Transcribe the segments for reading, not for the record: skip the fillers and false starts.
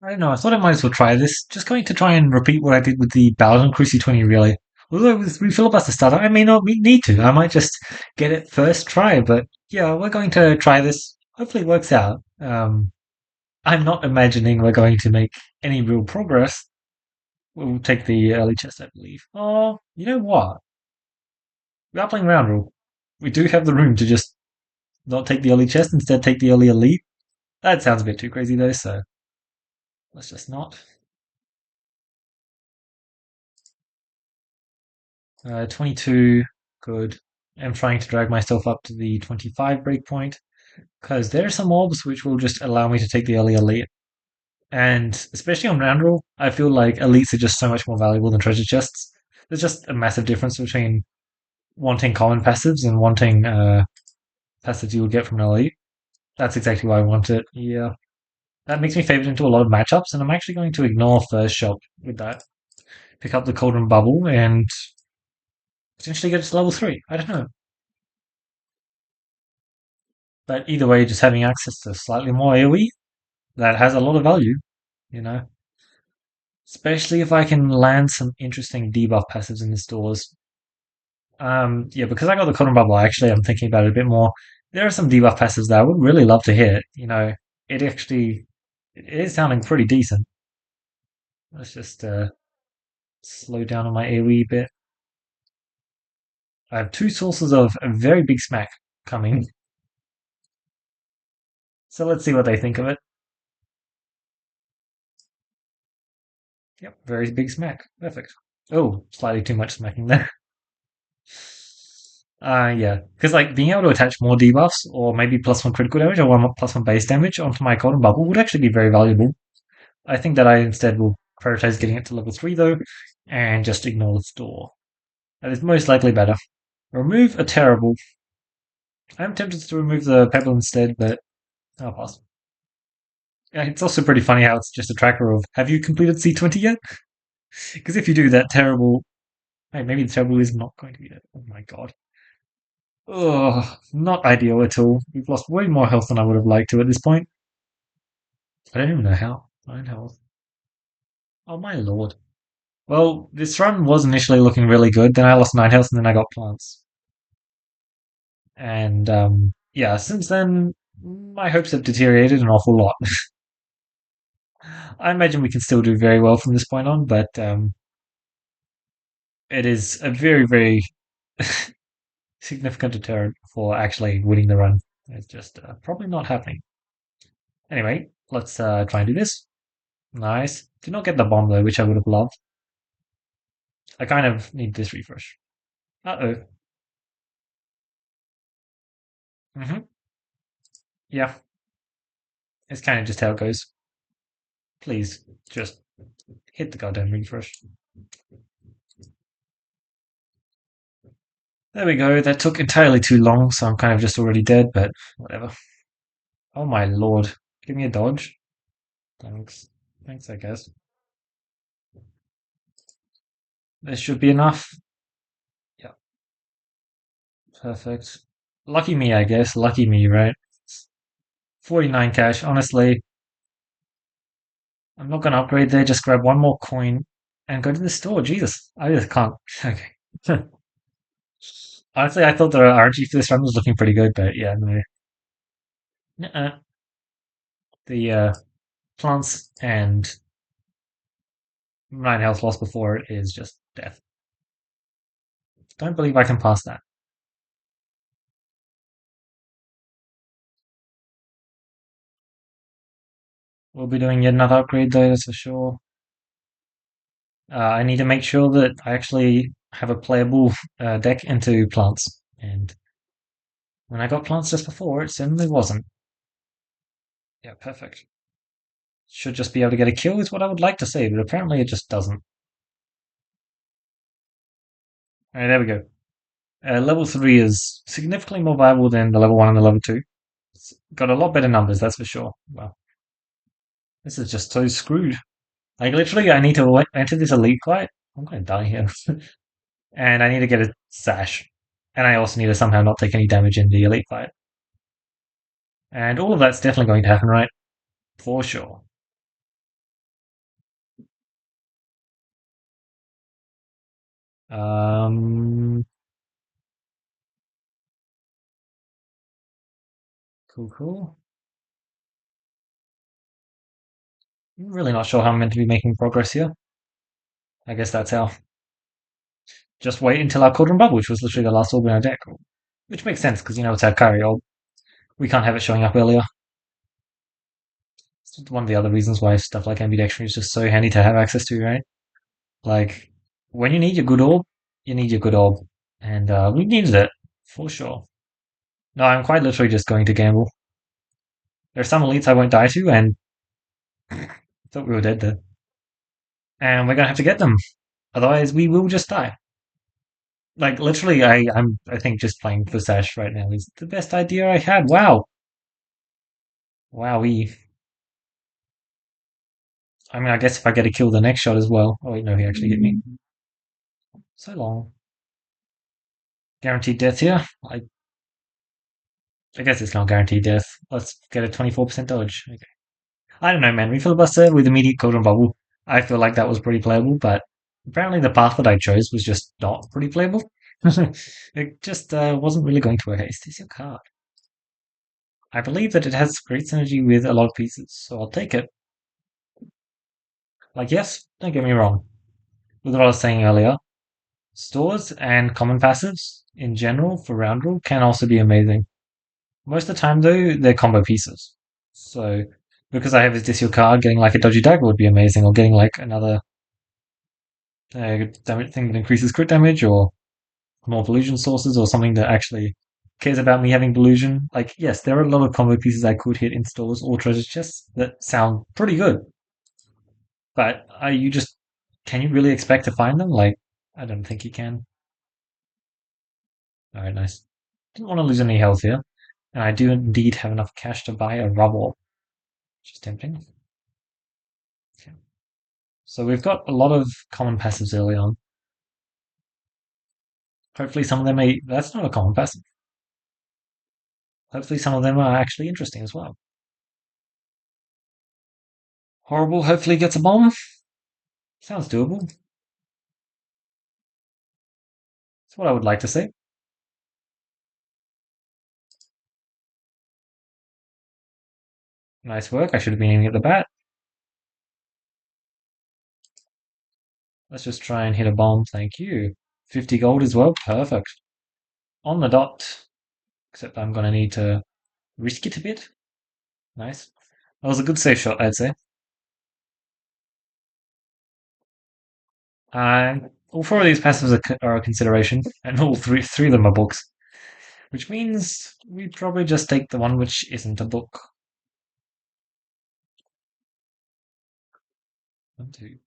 I don't know. I thought I might as well try this. Just going to try and repeat what I did with the Peglin Cruci 20, really. Although with Refilibuster Starter, I may not need to. I might just get it first try. But yeah, we're going to try this. Hopefully, it works out. I'm not imagining we're going to make any real progress. We'll take the early chest, I believe. Oh, you know what? We are playing Roundrel. We do have the room to just not take the early chest, instead take the early elite. That sounds a bit too crazy though, so let's just not. 22, good. I'm trying to drag myself up to the 25 breakpoint because there are some mobs which will just allow me to take the early elite. And especially on Roundrel, I feel like elites are just so much more valuable than treasure chests. There's just a massive difference between wanting common passives and wanting passives you would get from an elite. That's exactly why I want it. Yeah. That makes me favored into a lot of matchups, and I'm actually going to ignore first shop with that. Pick up the Cauldron Bubble and potentially get it to level 3. I don't know. But either way, just having access to slightly more AoE, that has a lot of value, you know? Especially if I can land some interesting debuff passives in the stores. Yeah, because I got the Cotton Bubble, actually, I'm thinking about it a bit more. There are some debuff passives that I would really love to hit. It actually it is sounding pretty decent. Let's just slow down on my AoE a bit. I have two sources of a very big smack coming, so let's see what they think of it. Yep, very big smack. Perfect. Oh, slightly too much smacking there. Yeah, because like being able to attach more debuffs or maybe plus one critical damage or one plus one base damage onto my golden bubble would actually be very valuable. I think that I instead will prioritize getting it to level 3 though and just ignore the store. That is most likely better. Remove a terrible. I'm tempted to remove the pebble instead, but I'll pass. Yeah, it's also pretty funny how it's just a tracker of have you completed C20 yet? Because if you do that terrible, hey, maybe the terrible is not going to be there. Oh my god. Ugh, not ideal at all. We've lost way more health than I would have liked to at this point. I don't even know how. 9 health. Oh my lord. Well, this run was initially looking really good. Then I lost 9 health, and then I got plants. And yeah, since then my hopes have deteriorated an awful lot. I imagine we can still do very well from this point on, but it is a very, very significant deterrent for actually winning the run. It's just probably not happening. Anyway, let's try and do this. Nice. Did not get the bomb though, which I would have loved. I kind of need this refresh. Uh-oh. Mm-hmm. Yeah, it's kind of just how it goes. Please, just hit the goddamn refresh. There we go. That took entirely too long, so I'm kind of just already dead, but whatever. Oh my lord. Give me a dodge. Thanks. Thanks, I guess. This should be enough. Yeah, perfect. Lucky me, I guess. Lucky me, right? 49 cash. Honestly, I'm not going to upgrade there. Just grab one more coin and go to the store. Jesus, I just can't. Okay. Honestly, I thought the RG for this run was looking pretty good, but yeah, no. Nuh-uh. The plants and 9 health loss before it is just death. Don't believe I can pass that. We'll be doing yet another upgrade though, that's for sure. I need to make sure that I actually have a playable deck into plants. And when I got plants just before, it certainly wasn't. Yeah, perfect. Should just be able to get a kill is what I would like to see, but apparently it just doesn't. Alright, there we go. Level 3 is significantly more viable than the level 1 and the level 2. It's got a lot better numbers, that's for sure. Wow. This is just so screwed. Like, literally, I need to enter this elite fight. I'm gonna die here. And I need to get a sash. And I also need to somehow not take any damage in the elite fight. And all of that's definitely going to happen, right? For sure. Um, cool, cool. I'm really not sure how I'm meant to be making progress here. I guess that's how. Just wait until our Cauldron Bubble, which was literally the last orb in our deck. Which makes sense, because, it's our carry orb. We can't have it showing up earlier. It's one of the other reasons why stuff like ambidextrous is just so handy to have access to, right? Like, when you need your good orb, you need your good orb. And we needed it, for sure. No, I'm quite literally just going to gamble. There are some elites I won't die to, and I thought we were dead there. And we're gonna have to get them. Otherwise, we will just die. Like, literally, I think just playing for Sash right now is the best idea I had. Wow. Wow, I mean, I guess if I get a kill the next shot as well. Oh, wait, no, he actually hit me. So long. Guaranteed death here. I guess it's not guaranteed death. Let's get a 24% dodge. Okay. I don't know, man. We filibuster with immediate Cauldron Bubble. I feel like that was pretty playable, but apparently the path that I chose was just not pretty playable. It just wasn't really going to work. Is this your card? I believe that it has great synergy with a lot of pieces, so I'll take it. Like, yes, don't get me wrong. With what I was saying earlier, stores and common passives in general for Roundrel can also be amazing. Most of the time, though, they're combo pieces. So, because I have this discard card, getting like a dodgy dagger would be amazing, or getting like another damage thing that increases crit damage, or more illusion sources, or something that actually cares about me having delusion. Like, yes, there are a lot of combo pieces I could hit in stores or treasure chests that sound pretty good, but are you just can you really expect to find them? Like, I don't think you can. All right, nice. Didn't want to lose any health here, and I do indeed have enough cash to buy a rubble, which is tempting. Okay. So we've got a lot of common passives early on. Hopefully, some of them are. That's not a common passive. Hopefully, some of them are actually interesting as well. Horrible. Hopefully, gets a bomb. Sounds doable. That's what I would like to see. Nice work. I should have been aiming at the bat. Let's just try and hit a bomb. Thank you. 50 gold as well. Perfect. On the dot. Except I'm going to need to risk it a bit. Nice. That was a good safe shot, I'd say. All four of these passives are a consideration, and all three of them are books. Which means we probably just take the one which isn't a book. One, two.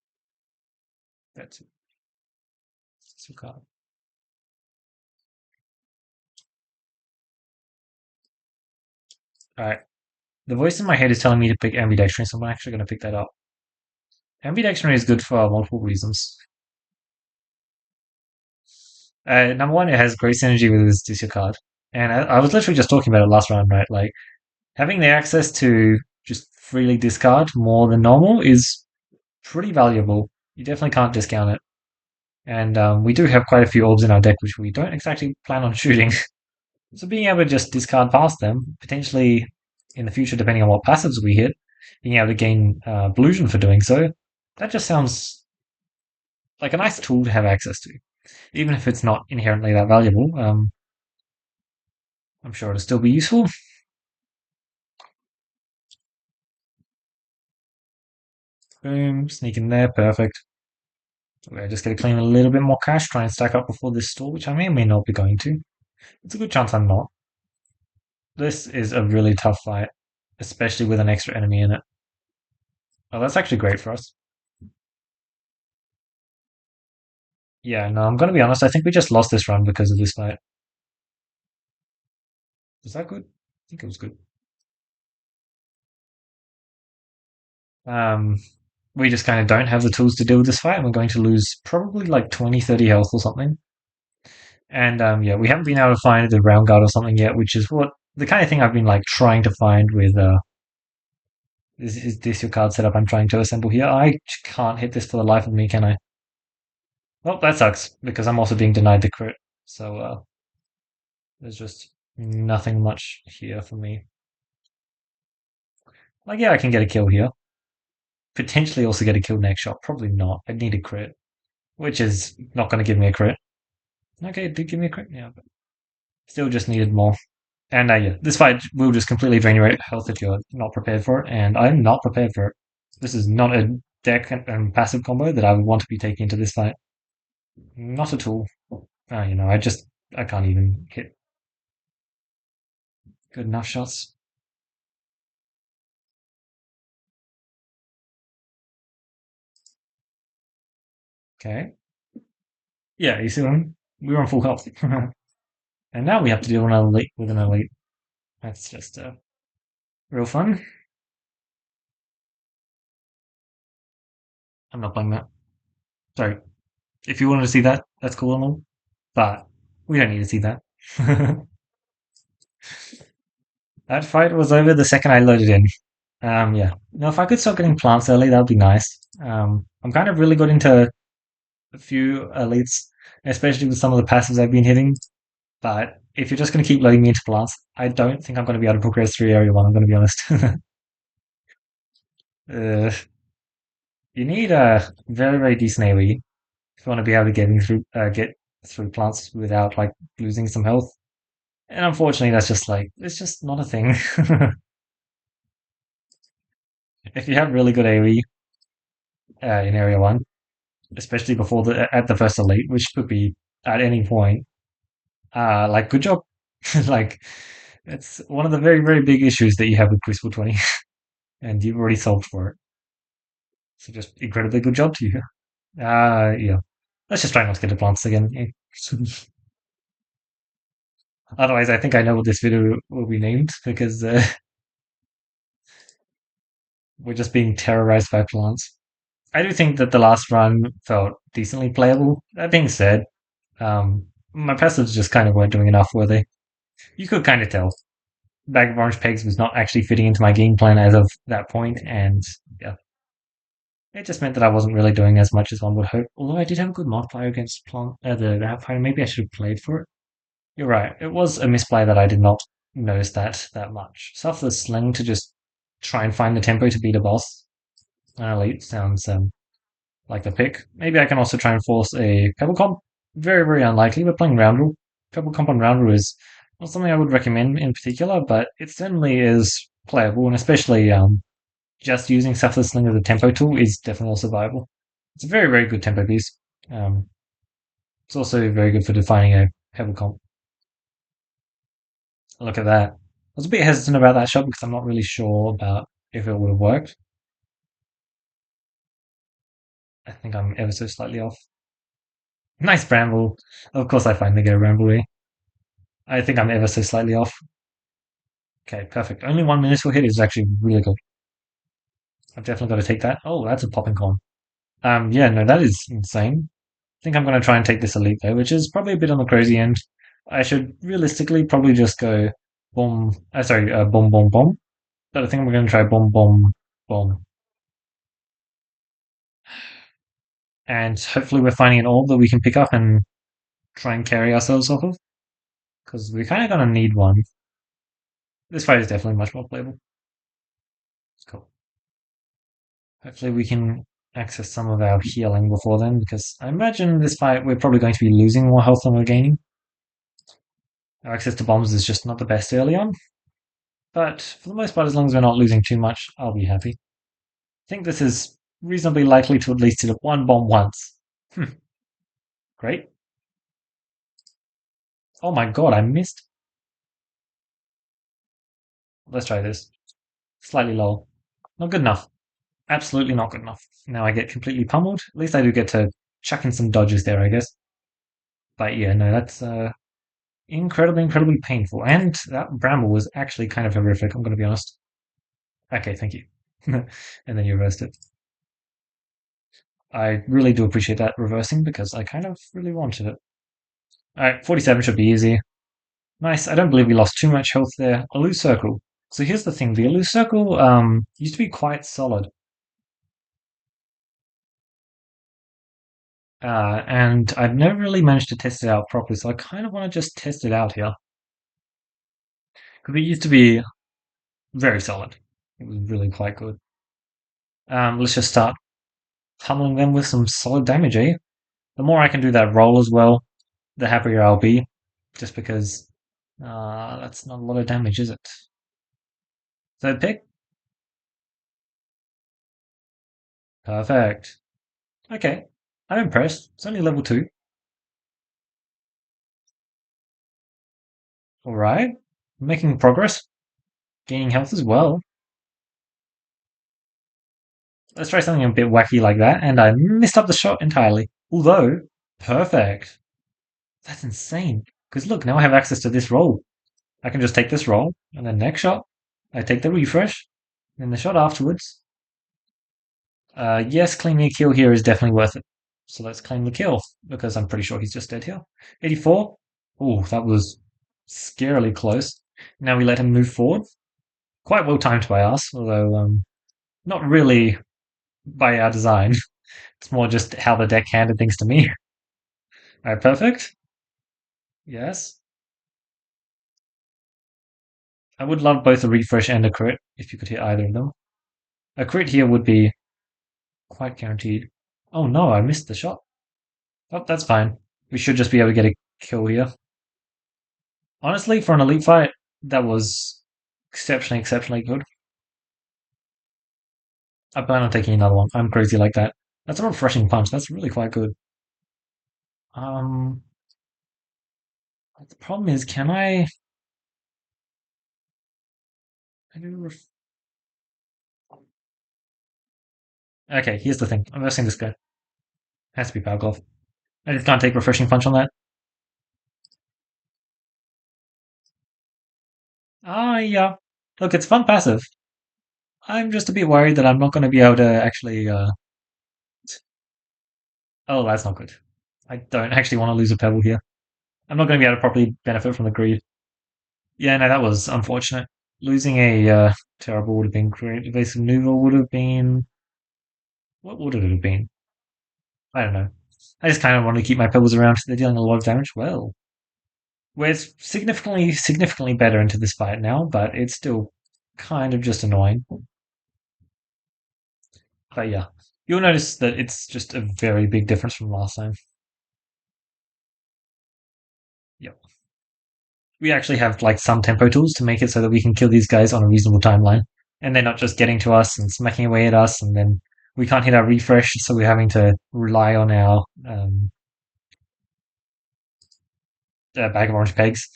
That's it. Suka. Alright. The voice in my head is telling me to pick ambidextrous, so I'm actually going to pick that up. Ambidextrous is good for multiple reasons. Number one, it has great synergy with this discard card. And I was literally just talking about it last round, right? Like, having the access to just freely discard more than normal is pretty valuable. You definitely can't discount it. And we do have quite a few orbs in our deck, which we don't exactly plan on shooting. So being able to just discard past them, potentially in the future, depending on what passives we hit, being able to gain Illusion for doing so, that just sounds like a nice tool to have access to. Even if it's not inherently that valuable, I'm sure it'll still be useful. Boom, sneak in there, perfect. We're just going to claim a little bit more cash, try and stack up before this store, which I may or may not be going to. It's a good chance I'm not. This is a really tough fight, especially with an extra enemy in it. Oh, that's actually great for us. Yeah, no, I'm going to be honest. I think we just lost this run because of this fight. Was that good? I think it was good. Um, we just kind of don't have the tools to deal with this fight, and we're going to lose probably like 20, 30 health or something. And yeah, we haven't been able to find the round guard or something yet, which is what the kind of thing I've been like trying to find with is this your card setup I'm trying to assemble here? I can't hit this for the life of me, can I? Well, that sucks because I'm also being denied the crit. So there's just nothing much here for me. Like, yeah, I can get a kill here. Potentially also get a kill next shot. Probably not. I need a crit, which is not going to give me a crit. Okay, it did give me a crit. Yeah, but still just needed more. And yeah, this fight will just completely drain your health if you're not prepared for it, and I'm not prepared for it. This is not a deck and passive combo that I would want to be taking into this fight. Not at all. I can't even hit good enough shots. Okay. Yeah, you see what we were on full health. And now we have to deal with an elite with an elite. That's just real fun. I'm not playing that. Sorry. If you wanted to see that, that's cool and all. But we don't need to see that. That fight was over the second I loaded in. Yeah. No, if I could start getting plants early, that would be nice. I'm kind of really good into a few elites, especially with some of the passives I've been hitting. But if you're just going to keep loading me into plants, I don't think I'm going to be able to progress through Area 1, I'm going to be honest. uh, you need a very, very decent AoE if you want to be able to get through plants without like losing some health. And unfortunately, that's just like it's just not a thing. If you have really good AoE in Area 1, especially before the at the first elite, which could be at any point, like good job. Like it's one of the very, very big issues that you have with Crucible 20, and you've already solved for it. So just incredibly good job to you. Yeah. Let's just try not to get the plants again. Yeah. Otherwise, I think I know what this video will be named because we're just being terrorized by plants. I do think that the last run felt decently playable. That being said, my passives just kind of weren't doing enough, were they? You could kind of tell. Bag of Orange Pegs was not actually fitting into my game plan as of that point, and yeah, it just meant that I wasn't really doing as much as one would hope. Although I did have a good modifier against the Vampire, maybe I should have played for it. You're right. It was a misplay that I did not notice that much. Stuff the sling to just try and find the tempo to beat a boss. An elite sounds like the pick. Maybe I can also try and force a pebble comp. Very, very unlikely. We're playing Roundrel. Pebble comp on Roundrel is not something I would recommend in particular, but it certainly is playable, and especially just using Stuff the Sling as a tempo tool is definitely also viable. It's a very, very good tempo piece. Um, it's also very good for defining a pebble comp. Look at that. I was a bit hesitant about that shot because I'm not really sure about if it would have worked. I think I'm ever so slightly off. Nice bramble. Of course I finally get a bramble here. I think I'm ever so slightly off. Okay, perfect. Only 1 minute to hit is actually really good. I've definitely got to take that. Oh, that's a popping con. Yeah, no, that is insane. I think I'm going to try and take this elite though, which is probably a bit on the crazy end. I should realistically probably just go boom. Sorry, boom, boom, boom. But I think we're going to try boom, boom, boom. And hopefully we're finding an orb that we can pick up and try and carry ourselves off of. Because we're kind of going to need one. This fight is definitely much more playable. It's cool. Hopefully we can access some of our healing before then, because I imagine this fight we're probably going to be losing more health than we're gaining. Our access to bombs is just not the best early on. But for the most part, as long as we're not losing too much, I'll be happy. I think this is reasonably likely to at least hit one bomb once. Great. Oh my god, I missed. Let's try this. Slightly low. Not good enough. Absolutely not good enough. Now I get completely pummeled. At least I do get to chuck in some dodges there, I guess. But yeah, no, that's incredibly, incredibly painful. And that bramble was actually kind of horrific, I'm going to be honest. Okay, thank you. And then you reversed it. I really do appreciate that reversing because I kind of really wanted it. Alright, 47 should be easy. Nice. I don't believe we lost too much health there. A loose circle. So here's the thing. The loose circle used to be quite solid. And I've never really managed to test it out properly, so I kind of want to just test it out here. Because it used to be very solid. It was really quite good. Let's just start pummeling them with some solid damage, eh? The more I can do that roll as well, the happier I'll be. Just because that's not a lot of damage, is it? Third pick? Perfect. Okay. I'm impressed. It's only level 2. Alright. Making progress. Gaining health as well. Let's try something a bit wacky like that, and I missed up the shot entirely. Although, perfect. That's insane. Because look, now I have access to this roll. I can just take this roll, and then next shot, I take the refresh, and the shot afterwards. Yes, claiming a kill here is definitely worth it. So let's claim the kill, because I'm pretty sure he's just dead here. 84. Oh, that was scarily close. Now we let him move forward. Quite well timed by us, although not really by our design. It's more just how the deck handed things to me. Alright, perfect. Yes. I would love both a refresh and a crit, if you could hit either of them. A crit here would be quite guaranteed. Oh no, I missed the shot. Oh, that's fine. We should just be able to get a kill here. Honestly, for an elite fight, that was exceptionally good. I plan on taking another one. I'm crazy like that. That's a refreshing punch. That's really quite good. Um, the problem is, can I do okay, here's the thing. I'm versing this guy. Has to be Power Glove. I just can't take refreshing punch on that. Ah, yeah. Look, it's fun passive. I'm just a bit worried that I'm not going to be able to actually. Oh, that's not good. I don't actually want to lose a pebble here. I'm not going to be able to properly benefit from the greed. Yeah, no, that was unfortunate. Losing a terrible would have been great. Evasive maneuver would have been. What would it have been? I don't know. I just kind of want to keep my pebbles around. They're dealing a lot of damage. Well, we're significantly better into this fight now, but it's still kind of just annoying. But yeah, you'll notice that it's just a very big difference from last time. Yep. We actually have like some tempo tools to make it so that we can kill these guys on a reasonable timeline. And they're not just getting to us and smacking away at us, and then we can't hit our refresh, so we're having to rely on our bag of orange pegs.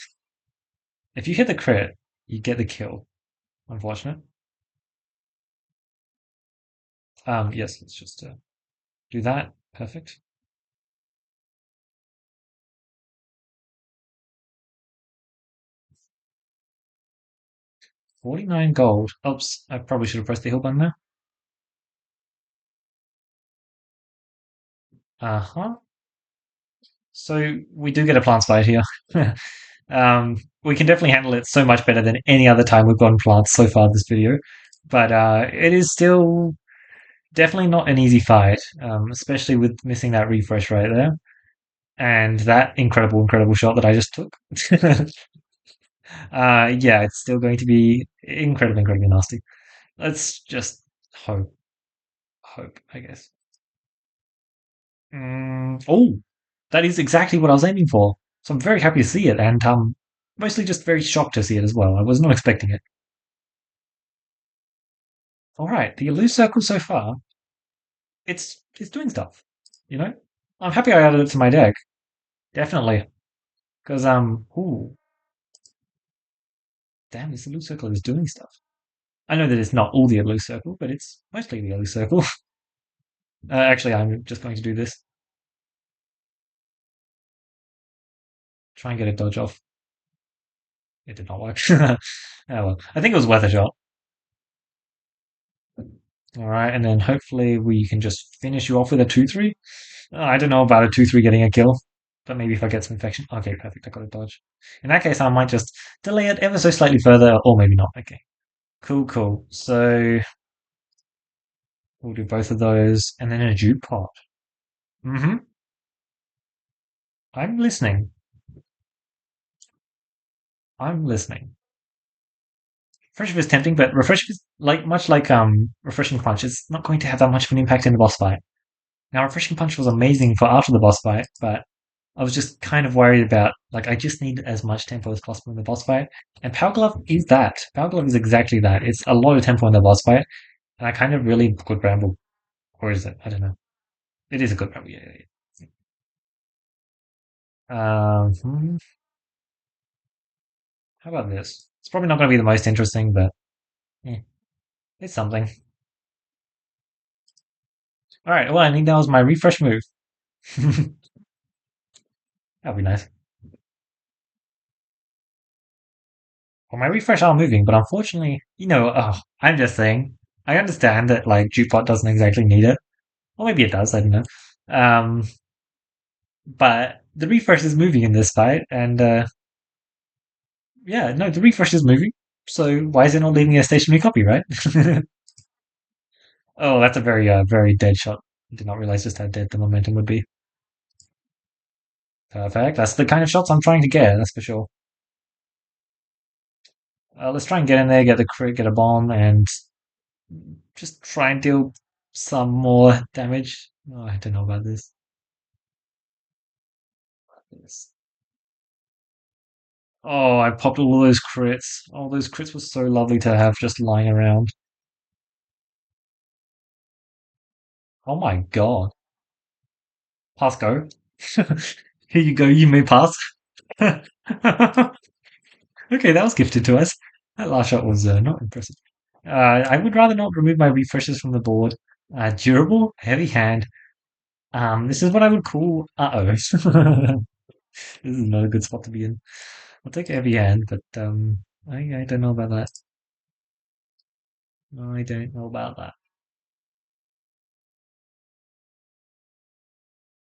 If you hit the crit, you get the kill. Unfortunate. Yes, let's just do that. Perfect. 49 gold. Oops, I probably should have pressed the heal button there. Uh-huh. So we do get a plant spite here. We can definitely handle it so much better than any other time we've gotten plants so far this video. But it is still definitely not an easy fight, especially with missing that refresh right there. And that incredible shot that I just took. Yeah, it's still going to be incredibly nasty. Let's just hope, I guess. Oh, that is exactly what I was aiming for. So I'm very happy to see it, and mostly just very shocked to see it as well. I was not expecting it. All right, the loose circle so far, it's doing stuff. You know, I'm happy I added it to my deck. Definitely, because ooh, damn, this loose circle is doing stuff. I know that it's not all the loose circle, but it's mostly the loose circle. Actually, I'm just going to do this. Try and get a dodge off. It did not work. Oh well, I think it was worth a shot. All right, and then hopefully we can just finish you off with a 2-3. I don't know about a 2-3 getting a kill, but maybe if I get some infection. Okay, perfect. I got a dodge. In that case, I might just delay it ever so slightly further, or maybe not. Okay, cool. So we'll do both of those, and then a juke pot. Mm-hmm. I'm listening. I'm listening. Refreshive is tempting, but Refreshive is much like Refreshing Punch. It's not going to have that much of an impact in the boss fight. Now, Refreshing Punch was amazing for after the boss fight, but I was just kind of worried about I just need as much tempo as possible in the boss fight. And Power Glove is that. Power Glove is exactly that. It's a lot of tempo in the boss fight, and I kind of really good Bramble. Or is it? I don't know. It is a good Bramble, yeah. How about this? It's probably not going to be the most interesting, but yeah, it's something. All right, well, I think that was my refresh move. That'd be nice. Well, my refresh are moving, but unfortunately, I'm just saying, I understand that Jukebot doesn't exactly need it. Or maybe it does, I don't know. Um, but the refresh is moving in this fight, and yeah, no, the refresh is moving. So why is it not leaving a stationary copy, right? Oh, that's a very dead shot. I did not realize just how dead the momentum would be. Perfect. That's the kind of shots I'm trying to get, that's for sure. Let's try and get in there, get the crit, get a bomb, and just try and deal some more damage. Oh, I don't know about this. Yes. Oh, I popped all those crits. All those crits were so lovely to have just lying around. Oh my god. Pass go. Here you go, you may pass. Okay, that was gifted to us. That last shot was not impressive. I would rather not remove my refreshers from the board. Durable, heavy hand. This is what I would call uh-oh. This is not a good spot to be in. I'll take a heavy hand, but I don't know about that. I don't know about that.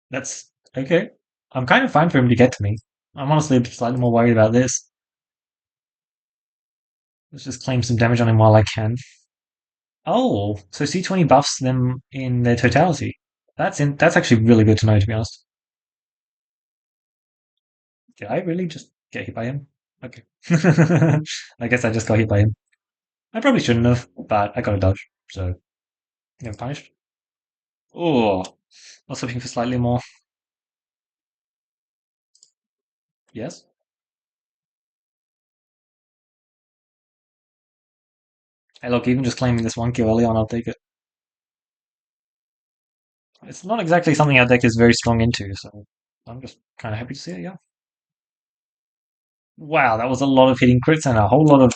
That's okay. I'm kind of fine for him to get to me. I'm honestly slightly more worried about this. Let's just claim some damage on him while I can. Oh, so C20 buffs them in their totality. That's actually really good to know, to be honest. Did I really just get hit by him? Okay. I guess I just got hit by him. I probably shouldn't have, but I got a dodge, so punished. Oh, I was hoping for slightly more. Yes. Hey, look, even just claiming this one kill early on, I'll take it. It's not exactly something our deck is very strong into, so I'm just kind of happy to see it, yeah. Wow, that was a lot of hitting crits and a whole lot of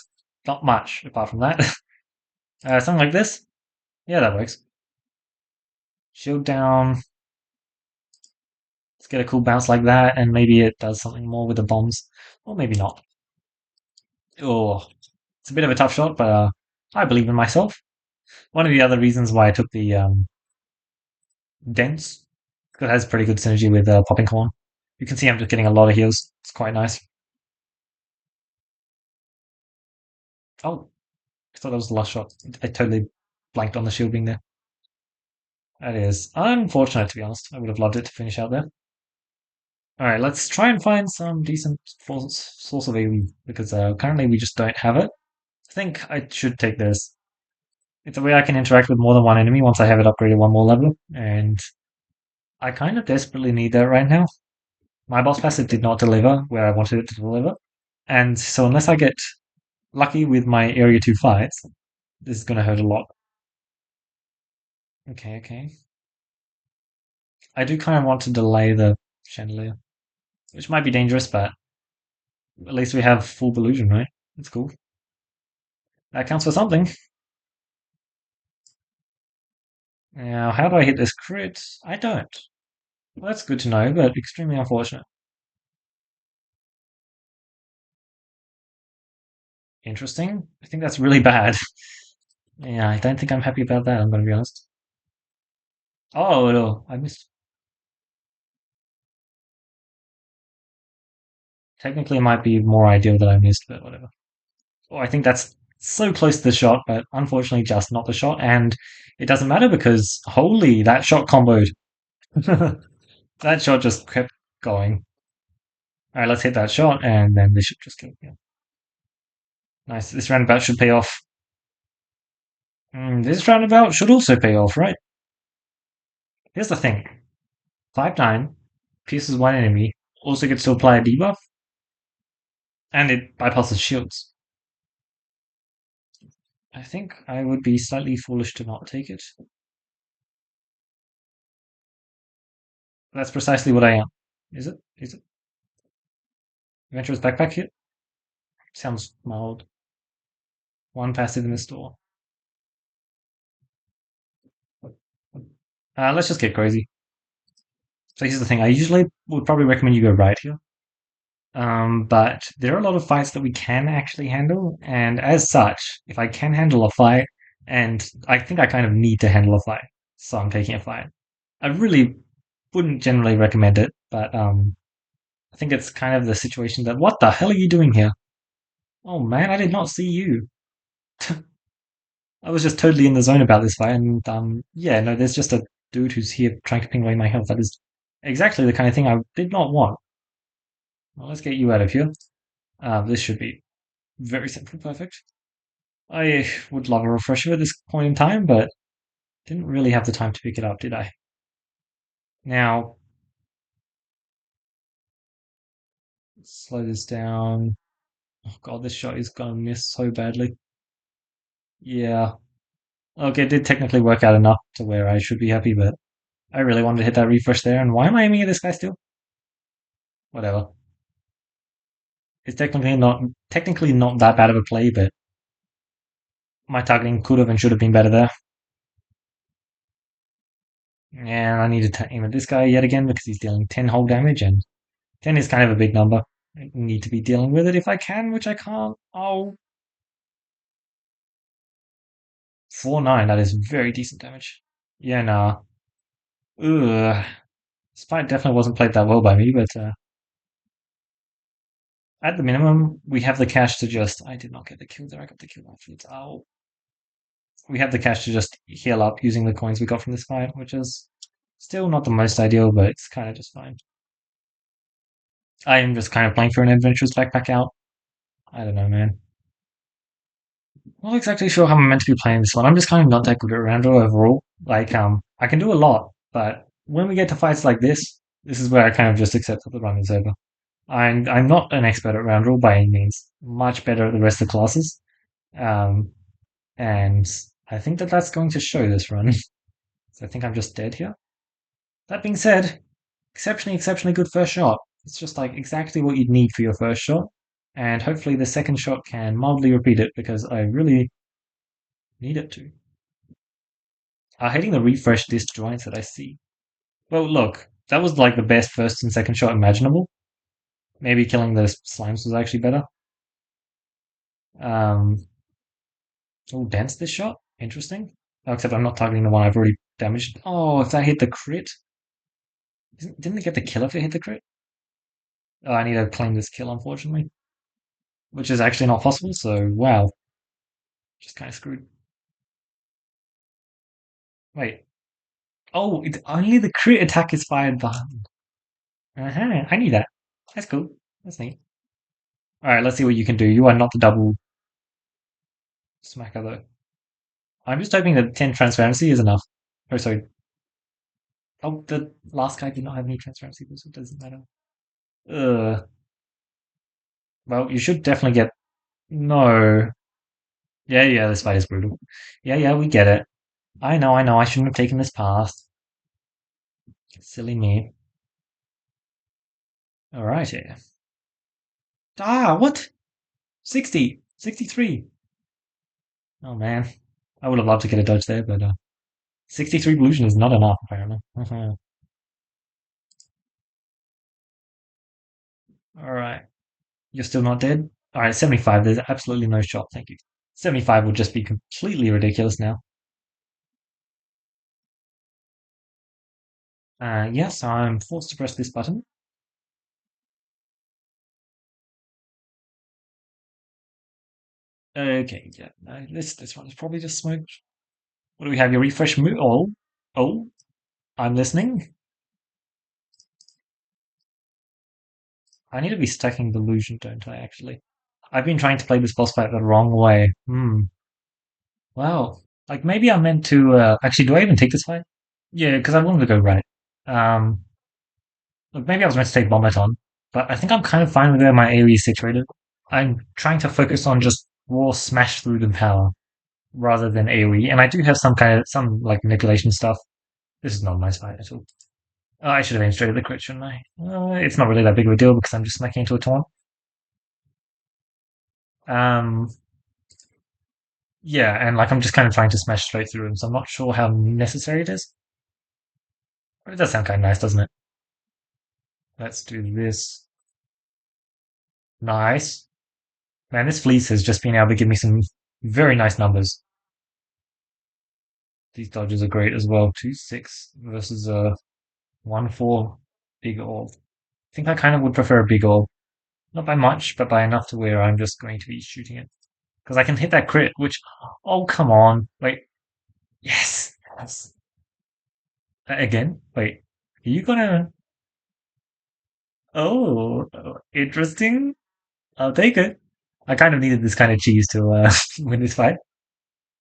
not much apart from that. Something like this? Yeah, that works. Shield down. Let's get a cool bounce like that, and maybe it does something more with the bombs. Or maybe not. Oh, it's a bit of a tough shot, but I believe in myself. One of the other reasons why I took the Dents, because it has pretty good synergy with Popping Corn. You can see I'm just getting a lot of heals. It's quite nice. Oh, I thought that was the last shot. I totally blanked on the shield being there. That is unfortunate, to be honest. I would have loved it to finish out there. All right, let's try and find some decent source of AoE because currently we just don't have it. I think I should take this. It's a way I can interact with more than one enemy once I have it upgraded one more level, and I kind of desperately need that right now. My boss passive did not deliver where I wanted it to deliver, and so unless I get lucky with my Area 2 fights, this is going to hurt a lot. Okay, okay. I do kind of want to delay the chandelier, which might be dangerous, but at least we have full illusion, right? That's cool. That counts for something. Now, how do I hit this crit? I don't. Well, that's good to know, but extremely unfortunate. Interesting. I think that's really bad. Yeah, I don't think I'm happy about that, I'm going to be honest. Oh, no, I missed. Technically, it might be more ideal that I missed, but whatever. Oh, I think that's so close to the shot, but unfortunately just not the shot, and it doesn't matter because, holy, that shot comboed. That shot just kept going. Alright, let's hit that shot, and then this should just kill. Yeah. Nice. This roundabout should pay off. This roundabout should also pay off, right? Here's the thing. 5-9 pierces one enemy, also gets to apply a debuff, and it bypasses shields. I think I would be slightly foolish to not take it. That's precisely what I am. Is it? Is it? Adventurous backpack hit? Sounds mild. One passive in the store. Let's just get crazy. So here's the thing. I usually would probably recommend you go right here. But there are a lot of fights that we can actually handle, and as such, if I can handle a fight, and I think I kind of need to handle a fight, so I'm taking a fight. I really wouldn't generally recommend it, but I think it's kind of the situation that what the hell are you doing here? Oh man, I did not see you. I was just totally in the zone about this fight, and yeah, no, there's just a dude who's here trying to ping away my health. That is exactly the kind of thing I did not want. Well, let's get you out of here. This should be very simple, perfect. I would love a refresher at this point in time, but didn't really have the time to pick it up, did I? Now, slow this down. Oh god, this shot is gonna miss so badly. Yeah. Okay, it did technically work out enough to where I should be happy, but I really wanted to hit that refresh there, and why am I aiming at this guy still? Whatever. It's technically not that bad of a play, but my targeting could have and should have been better there. And I needed to aim at this guy yet again because he's dealing 10 whole damage, and 10 is kind of a big number. I need to be dealing with it if I can, which I can't. Oh, 4-9, that is very decent damage. Yeah, nah. Ugh. This fight definitely wasn't played that well by me, but at the minimum, we have the cash to just. I did not get the kill there, I got the kill afterwards. Oh. We have the cash to just heal up using the coins we got from this fight, which is still not the most ideal, but it's kind of just fine. I am just kind of playing for an adventurous backpack out. I don't know, man. Not exactly sure how I'm meant to be playing this one. I'm just kind of not that good at Roundrel overall. Like, I can do a lot, but when we get to fights like this is where I kind of just accept that the run is over. I'm not an expert at Roundrel by any means. Much better at the rest of the classes, um, and I think that that's going to show this run. So I think I'm just dead here. That being said, exceptionally good first shot. It's just like exactly what you'd need for your first shot, and hopefully the second shot can mildly repeat it because I really need it to. Hitting the refresh disjoints that I see. Well, look, that was like the best first and second shot imaginable. Maybe killing the slimes was actually better. Um, oh, dance this shot. Interesting. Oh, except I'm not targeting the one I've already damaged. Oh, if that hit the crit. Didn't it get the kill if it hit the crit? Oh, I need to claim this kill, unfortunately. Which is actually not possible, so wow. Just kind of screwed. Wait. Oh, it's only the crit attack is fired behind. Uh-huh, I knew that. That's cool. That's neat. Alright, let's see what you can do. You are not the double smacker, though. I'm just hoping that 10 transparency is enough. Oh, sorry. Oh, the last guy did not have any transparency, so it doesn't matter. Ugh. Well, you should definitely get. No. Yeah, this fight is brutal. Yeah, we get it. I know, I shouldn't have taken this path. Silly me. Alright, yeah. Ah, what? 60, 63. Oh man. I would have loved to get a dodge there, but 63 illusion is not enough, apparently. Alright. You're still not dead? Alright, 75. There's absolutely no shot, thank you. 75 would just be completely ridiculous now. Yes, I'm forced to press this button. Okay, yeah, no, this one is probably just smoke. What do we have? Your refresh move? Oh, I'm listening. I need to be stacking Delusion, don't I, actually? I've been trying to play this boss fight the wrong way. Well, like maybe I meant to, actually, do I even take this fight? Yeah, because I wanted to go right. Um, Look, maybe I was meant to take Bombaton, but I think I'm kind of fine with where my AoE is situated. I'm trying to focus on just raw smash through the power rather than AoE, and I do have some like manipulation stuff. This is not a nice fight at all. Oh, I should have aimed straight at the crit, shouldn't I? It's not really that big of a deal because I'm just smacking into a taunt. Um, yeah, and like I'm just kind of trying to smash straight through him, so I'm not sure how necessary it is. But it does sound kind of nice, doesn't it? Let's do this. Nice. Man, this fleece has just been able to give me some very nice numbers. These dodges are great as well. 2-6 versus a 1-4 big orb. I think I kind of would prefer a big orb. Not by much, but by enough to where I'm just going to be shooting it. Because I can hit that crit, which, oh, come on. Wait, yes. Yes. Again, wait. Are you gonna, oh, interesting. I'll take it. I kind of needed this kind of cheese to win this fight.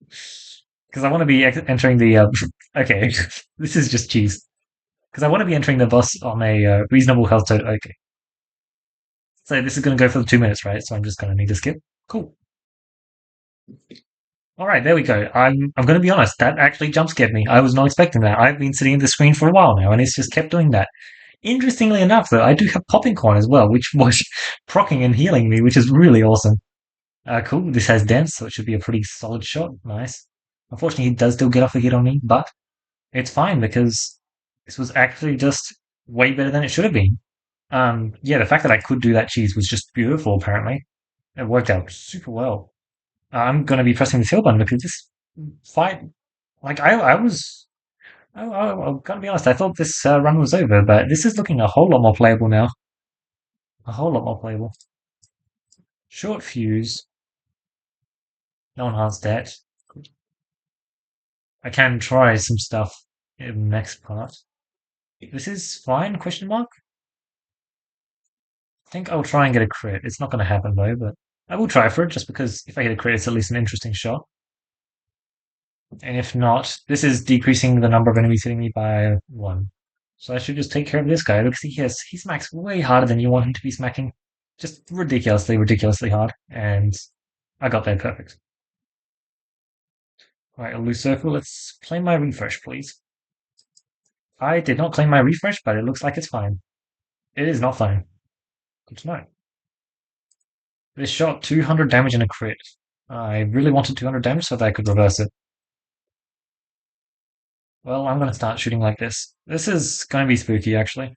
Because I want to be entering the, okay, this is just cheese. Because I want to be entering the boss on a reasonable health total. Okay. So this is going to go for the 2 minutes, right? So I'm just going to need to skip. Cool. All right, there we go. I'm going to be honest. That actually jump scared me. I was not expecting that. I've been sitting at the screen for a while now, and it's just kept doing that. Interestingly enough, though, I do have popping corn as well, which was procking and healing me, which is really awesome. Cool. This has dents, so it should be a pretty solid shot. Nice. Unfortunately, he does still get off a hit on me, but it's fine because this was actually just way better than it should have been. Yeah, the fact that I could do that cheese was just beautiful, apparently. It worked out super well. I'm going to be pressing the tail button because this fight, like, I'm going to be honest, I thought this run was over, but this is looking a whole lot more playable now. A whole lot more playable. Short fuse, no enhanced debt. I can try some stuff in the next part. This is fine, question mark? I think I'll try and get a crit. It's not going to happen though, but I will try for it just because if I get a crit, it's at least an interesting shot. And if not, this is decreasing the number of enemies hitting me by 1. So I should just take care of this guy. Look, see, he smacks way harder than you want him to be smacking. Just ridiculously, ridiculously hard. And I got there perfect. Alright, a loose circle. Let's claim my refresh, please. I did not claim my refresh, but it looks like it's fine. It is not fine. Good to know. This shot 200 damage and a crit. I really wanted 200 damage so that I could reverse it. Well, I'm going to start shooting like this. This is going to be spooky, actually.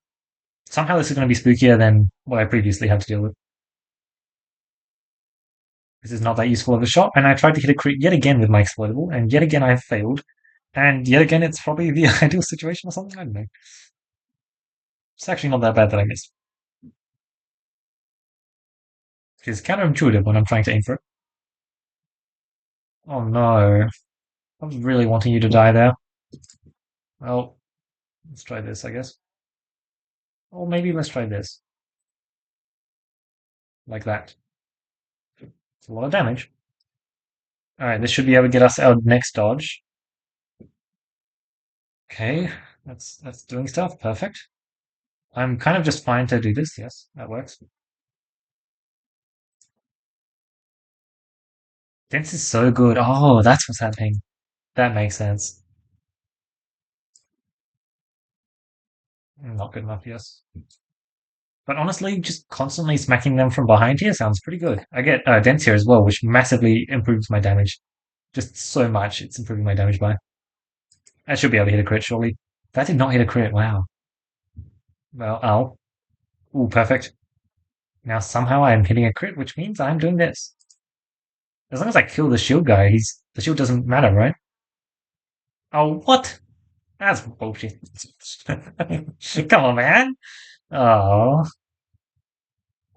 Somehow this is going to be spookier than what I previously had to deal with. This is not that useful of a shot, and I tried to hit a crit yet again with my exploitable, and yet again I failed. And yet again it's probably the ideal situation or something, I don't know. It's actually not that bad that I missed. It's counterintuitive when I'm trying to aim for it. Oh no. I was really wanting you to die there. Well, let's try this, I guess. Or maybe let's try this. Like that. It's a lot of damage. Alright, this should be able to get us our next dodge. Okay, that's doing stuff. Perfect. I'm kind of just fine to do this. Yes, that works. This is so good. Oh, that's what's happening. That makes sense. Not good enough, yes. But honestly, just constantly smacking them from behind here sounds pretty good. I get dents here as well, which massively improves my damage. Just so much, it's improving my damage by. I should be able to hit a crit, surely. That did not hit a crit, wow. Well, ow. Ooh, perfect. Now somehow I'm hitting a crit, which means I'm doing this. As long as I kill the shield guy, the shield doesn't matter, right? Oh, what? That's bullshit. Come on, man. Oh,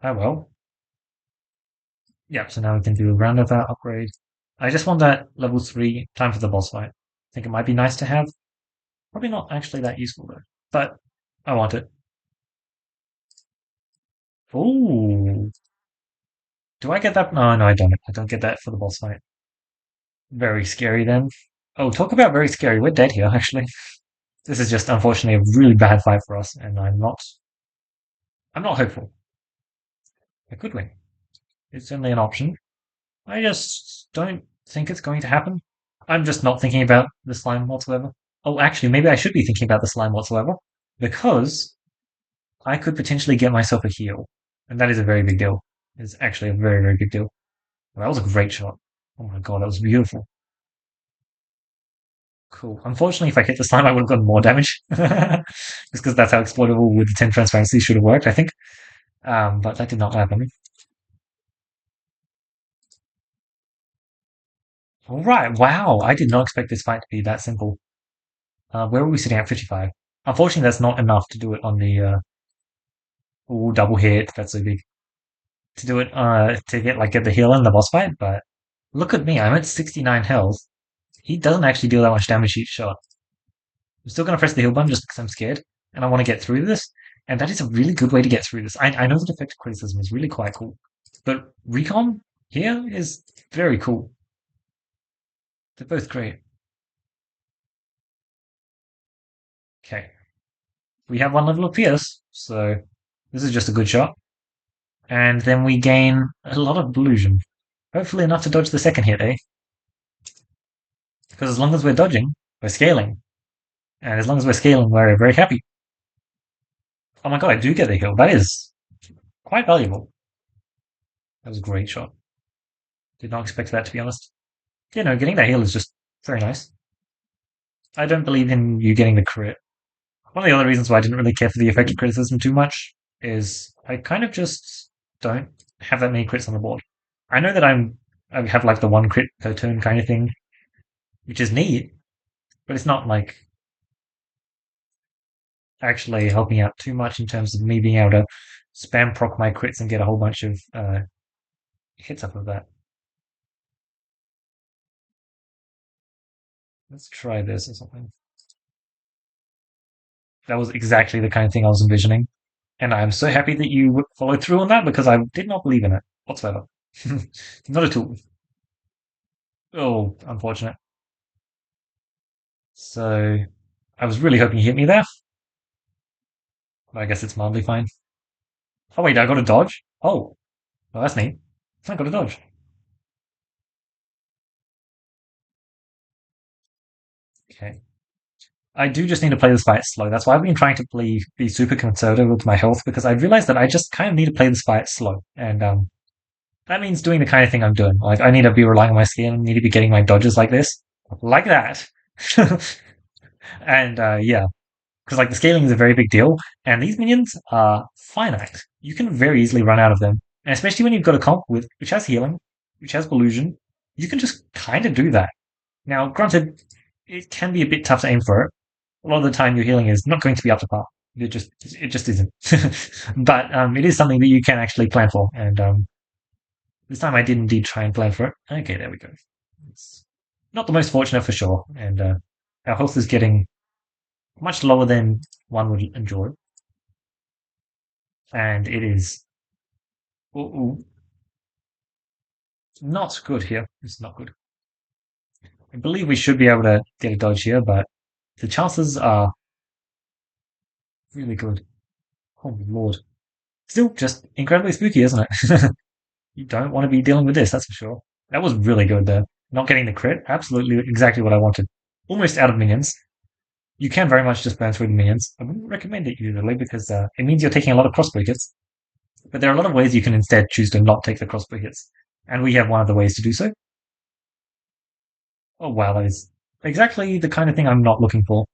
oh well. Yep, so now we can do a roundabout upgrade. I just want that level 3 time for the boss fight. I think it might be nice to have. Probably not actually that useful though, but I want it. Ooh. Do I get that? No, no, I don't. I don't get that for the boss fight. Very scary then. Oh, talk about very scary. We're dead here, actually. This is just unfortunately a really bad fight for us, and I'm not hopeful. I could win. It's only an option. I just don't think it's going to happen. I'm just not thinking about the slime whatsoever. Oh, actually, maybe I should be thinking about the slime whatsoever, because I could potentially get myself a heal, and that is a very big deal. It's actually a very, very big deal. That was a great shot. Oh my god, that was beautiful. Cool. Unfortunately, if I hit the slime, I would have gotten more damage. Just because that's how exploitable with the 10 transparency should have worked, I think. But that did not happen. All right. Wow. I did not expect this fight to be that simple. Where were we sitting at 55? Unfortunately, that's not enough to do it on the ooh, double hit. That's so big. To do it to get the heal in the boss fight, but look at me, I'm at 69 health. He doesn't actually deal that much damage each shot. I'm still gonna press the heal button just because I'm scared and I want to get through this. And that is a really good way to get through this. I know that effective criticism is really quite cool. But recon here is very cool. They're both great. Okay. We have one level of Pierce, so this is just a good shot. And then we gain a lot of illusion. Hopefully enough to dodge the second hit, eh? Because as long as we're dodging, we're scaling. And as long as we're scaling, we're very happy. Oh my god, I do get the heal. That is quite valuable. That was a great shot. Did not expect that, to be honest. You know, getting that heal is just very nice. I don't believe in you getting the crit. One of the other reasons why I didn't really care for the effective criticism too much is I kind of just don't have that many crits on the board. I know that I have like the one crit per turn kind of thing, which is neat, but it's not like actually helping out too much in terms of me being able to spam proc my crits and get a whole bunch of hits off of that. Let's try this or something. That was exactly the kind of thing I was envisioning. And I'm so happy that you followed through on that because I did not believe in it whatsoever. Not at all. Oh, unfortunate. So I was really hoping you hit me there. But I guess it's mildly fine. Oh wait, I got a dodge? Oh, well that's neat. I got a dodge. Okay. I do just need to play this fight slow. That's why I've been trying to be super conservative with my health because I realized that I just kind of need to play this fight slow. And that means doing the kind of thing I'm doing. Like I need to be relying on my skin, I need to be getting my dodges like this. Like that. And yeah, because like the scaling is a very big deal, and these minions are finite. You can very easily run out of them, and especially when you've got a comp with which has healing, which has illusion, you can just kind of do that. Now, granted, it can be a bit tough to aim for it. A lot of the time, your healing is not going to be up to par. It just isn't. But it is something that you can actually plan for, and this time I did indeed try and plan for it. Okay, there we go. It's not the most fortunate for sure, and our health is getting much lower than one would enjoy. And it is ooh, not good here. It's not good. I believe we should be able to get a dodge here, but the chances are really good. Oh my lord. Still just incredibly spooky, isn't it? You don't want to be dealing with this, that's for sure. That was really good though. Not getting the crit, absolutely exactly what I wanted. Almost out of minions. You can very much just burn through the minions. I wouldn't recommend it usually because it means you're taking a lot of crossbow hits. But there are a lot of ways you can instead choose to not take the crossbow hits. And we have one of the ways to do so. Oh wow, that is exactly the kind of thing I'm not looking for.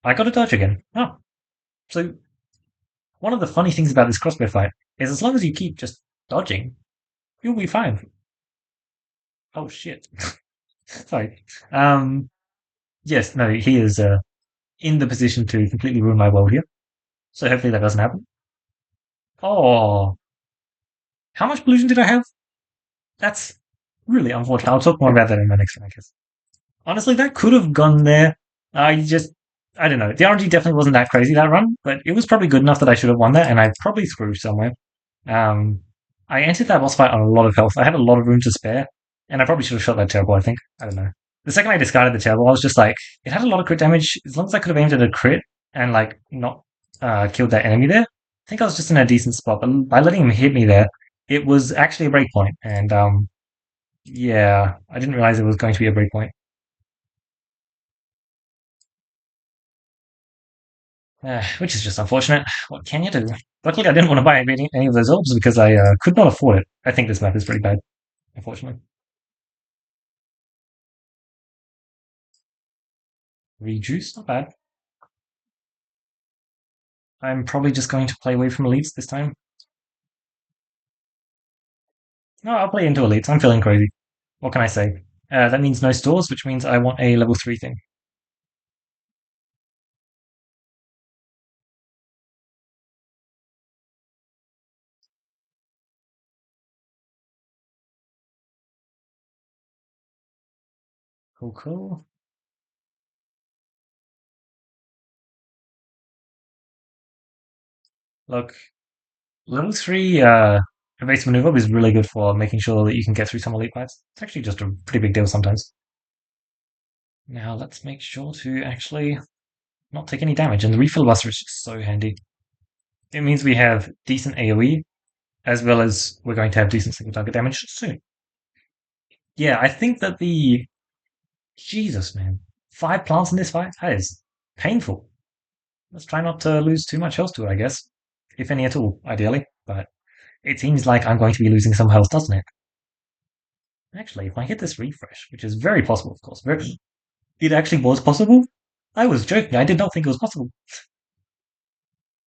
I got a dodge again. Oh, so one of the funny things about this crossbow fight is as long as you keep just dodging, you'll be fine. Oh shit. Sorry. Um, yes, no, he is in the position to completely ruin my world here. So hopefully that doesn't happen. Oh, how much pollution did I have? That's really unfortunate. I'll talk more about that in my next one, I guess. Honestly, that could have gone there. I don't know. The RNG definitely wasn't that crazy that run, but it was probably good enough that I should have won that, and I probably threw somewhere. Um, I entered that boss fight on a lot of health. I had a lot of room to spare, and I probably should have shot that turbo, I think. I don't know. The second I discarded the turbo, I was just like, it had a lot of crit damage. As long as I could have aimed at a crit and like not killed that enemy there, I think I was just in a decent spot. But by letting him hit me there, it was actually a breakpoint, and yeah, I didn't realize it was going to be a breakpoint. Which is just unfortunate. What can you do? Luckily, I didn't want to buy any of those orbs because I could not afford it. I think this map is pretty bad, unfortunately. Rejuice, not bad. I'm probably just going to play away from elites this time. No, I'll play into elites. I'm feeling crazy. What can I say? That means no stores, which means I want a level 3 thing. Cool, cool. Look, level 3 evasive maneuver is really good for making sure that you can get through some elite fights. It's actually just a pretty big deal sometimes. Now let's make sure to actually not take any damage, and the refill buster is just so handy. It means we have decent AoE, as well as we're going to have decent single target damage soon. Yeah, I think that the Jesus, man. 5 plants in this fight? That is painful. Let's try not to lose too much health to it, I guess. If any at all, ideally. But it seems like I'm going to be losing some health, doesn't it? Actually, if I hit this refresh, which is very possible, of course, it actually was possible. I was joking. I did not think it was possible.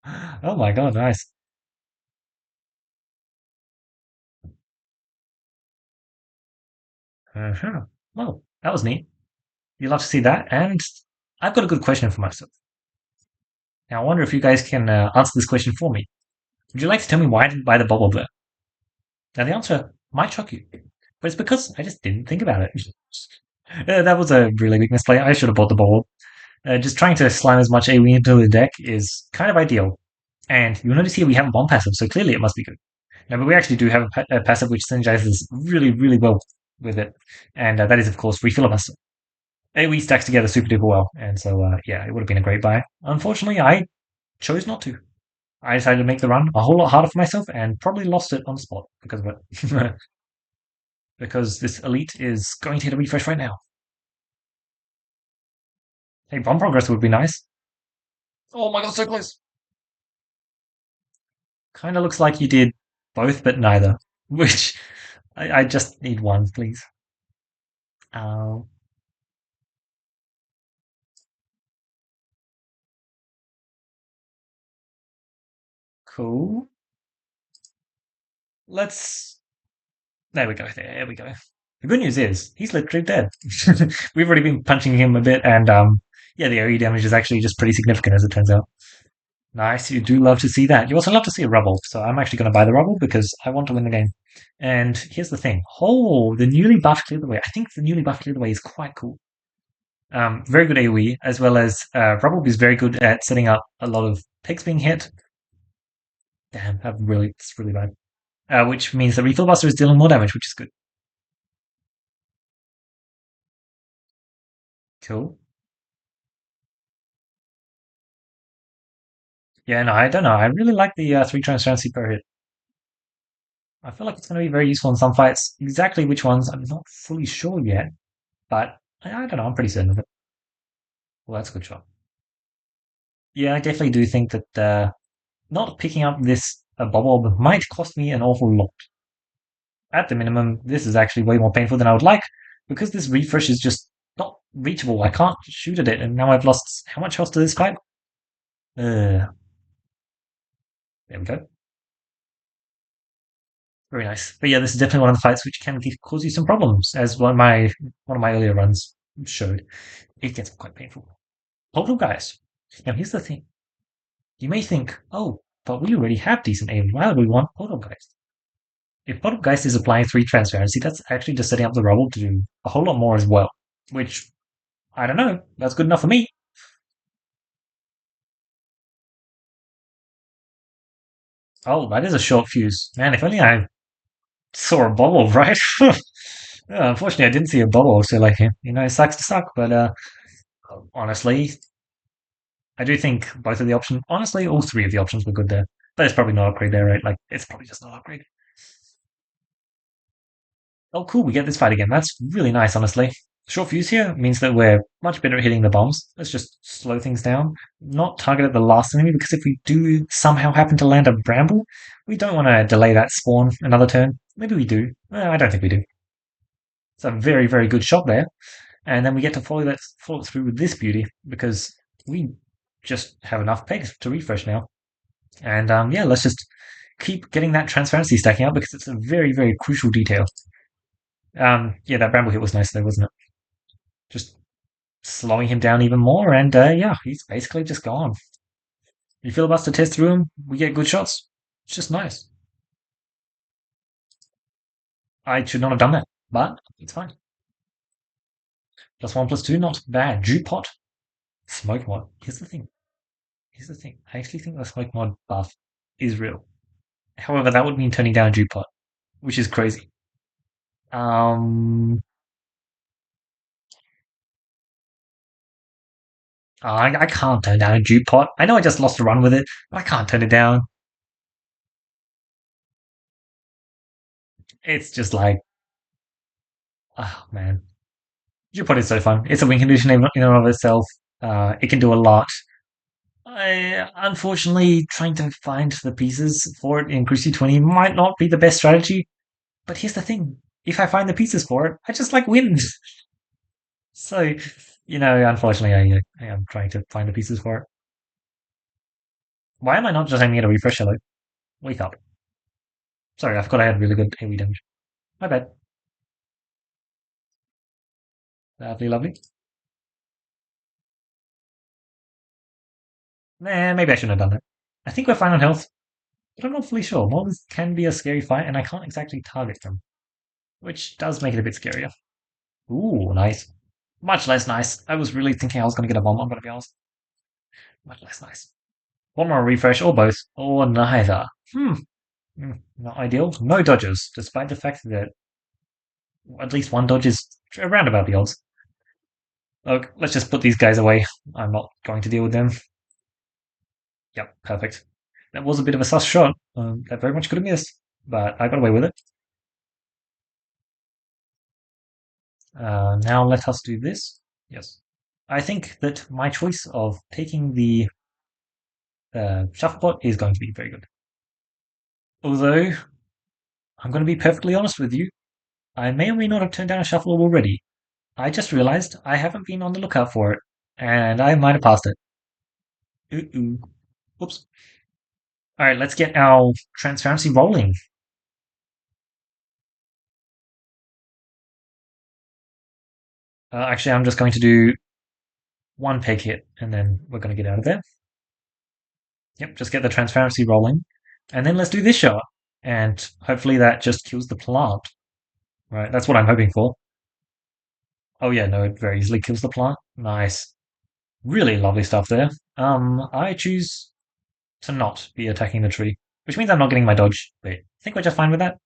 Oh my god, nice. Uh-huh. Well, that was neat. You'll love to see that. And I've got a good question for myself. Now, I wonder if you guys can answer this question for me. Would you like to tell me why I didn't buy the bubble there? Now, the answer might shock you, but it's because I just didn't think about it. That was a really big misplay. I should have bought the bubble. Just trying to slam as much AoE into the deck is kind of ideal. And you'll notice here we have a bomb passive, so clearly it must be good. Now, but we actually do have a passive which synergizes really, really well with it. And that is, of course, Refilibuster. AoE stacks together super duper well. And so, yeah, it would have been a great buy. Unfortunately, I chose not to. I decided to make the run a whole lot harder for myself and probably lost it on the spot because of it. Because this elite is going to hit a refresh right now. Hey, bomb progress would be nice. Oh my god, so close. Kind of looks like you did both, but neither. Which I just need one, please. Um, cool. Let's. There we go. There we go. The good news is he's literally dead. We've already been punching him a bit, and yeah, the AoE damage is actually just pretty significant as it turns out. Nice. You do love to see that. You also love to see a rubble. So I'm actually going to buy the rubble because I want to win the game. And here's the thing. Oh, the newly buffed Clear the Way. I think the newly buffed Clear the Way is quite cool. Very good AoE, as well as rubble is very good at setting up a lot of pigs being hit. Damn, it's really bad. Which means the Refill Buster is dealing more damage, which is good. Cool. Yeah, no, I don't know. I really like the 3 transparency per hit. I feel like it's going to be very useful in some fights. Exactly which ones, I'm not fully sure yet, but I don't know. I'm pretty certain of it. Well, that's a good shot. Yeah, I definitely do think that not picking up this Bob might cost me an awful lot. At the minimum, this is actually way more painful than I would like because this refresh is just not reachable. I can't shoot at it, and now I've lost how much health to this fight? There we go. Very nice. But yeah, this is definitely one of the fights which can cause you some problems, as one of my earlier runs showed. It gets quite painful. Total guys. Now here's the thing. You may think, oh, but we already have decent aim. Why would we want Poltergeist? If Poltergeist is applying 3 transparency, that's actually just setting up the rubble to do a whole lot more as well. Which, I don't know, that's good enough for me. Oh, that is a short fuse. Man, if only I saw a bubble, right? Unfortunately, I didn't see a bubble, so like, it sucks to suck. But honestly, I do think both of the options, honestly, all three of the options were good there. But it's probably not upgrade there, right? Like, it's probably just not upgrade. Oh, cool, we get this fight again. That's really nice, honestly. Short fuse here means that we're much better at hitting the bombs. Let's just slow things down. Not target at the last enemy, because if we do somehow happen to land a bramble, we don't want to delay that spawn another turn. Maybe we do. I don't think we do. It's a very, very good shot there. And then we get to follow it through with this beauty, because we just have enough pegs to refresh now. And yeah, let's just keep getting that transparency stacking up, because it's a very, very crucial detail. Yeah, that bramble hit was nice though, wasn't it? Just slowing him down even more, and yeah, he's basically just gone. You filibuster test through him, we get good shots. It's just nice. I should not have done that, but it's fine. +1, +2, not bad. Jukepot, smoke mod. Here's the thing. Here's the thing. I actually think the smoke mod buff is real. However, that would mean turning down Jukepot, which is crazy. Um, I can't turn down a Jukepot. I know I just lost a run with it, but I can't turn it down. It's just like, oh man. Jukepot is so fun. It's a win condition in and of itself. It can do a lot. I unfortunately trying to find the pieces for it in Cruci 20 might not be the best strategy. But here's the thing: if I find the pieces for it, I just like win. So, unfortunately, I am trying to find the pieces for it. Why am I not just aiming at a refresh hello? Wake up. Sorry, I forgot I had really good AoE damage. My bad. Lovely, lovely. Nah, maybe I shouldn't have done that. I think we're fine on health, but I'm not fully sure. Mobs can be a scary fight, and I can't exactly target them, which does make it a bit scarier. Ooh, nice. Much less nice. I was really thinking I was going to get a bomb, I'm going to be honest. Much less nice. One more refresh, or both, or neither. Not ideal. No dodges, despite the fact that at least one dodge is around about the odds. Look, let's just put these guys away. I'm not going to deal with them. Yep, perfect. That was a bit of a sus shot. That very much could have missed, but I got away with it. Now let us do this. Yes. I think that my choice of taking the shufflebot is going to be very good. Although, I'm going to be perfectly honest with you, I may or may not have turned down a shuffle already. I just realized I haven't been on the lookout for it, and I might have passed it. Ooh. Whoops. Alright, let's get our transparency rolling. Actually, I'm just going to do one peg hit, and then we're going to get out of there. Yep, just get the transparency rolling. And then let's do this shot. And hopefully that just kills the plant. Right, that's what I'm hoping for. Oh yeah, no, it very easily kills the plant. Nice. Really lovely stuff there. I choose to not be attacking the tree, which means I'm not getting my dodge. Wait, I think we're just fine with that.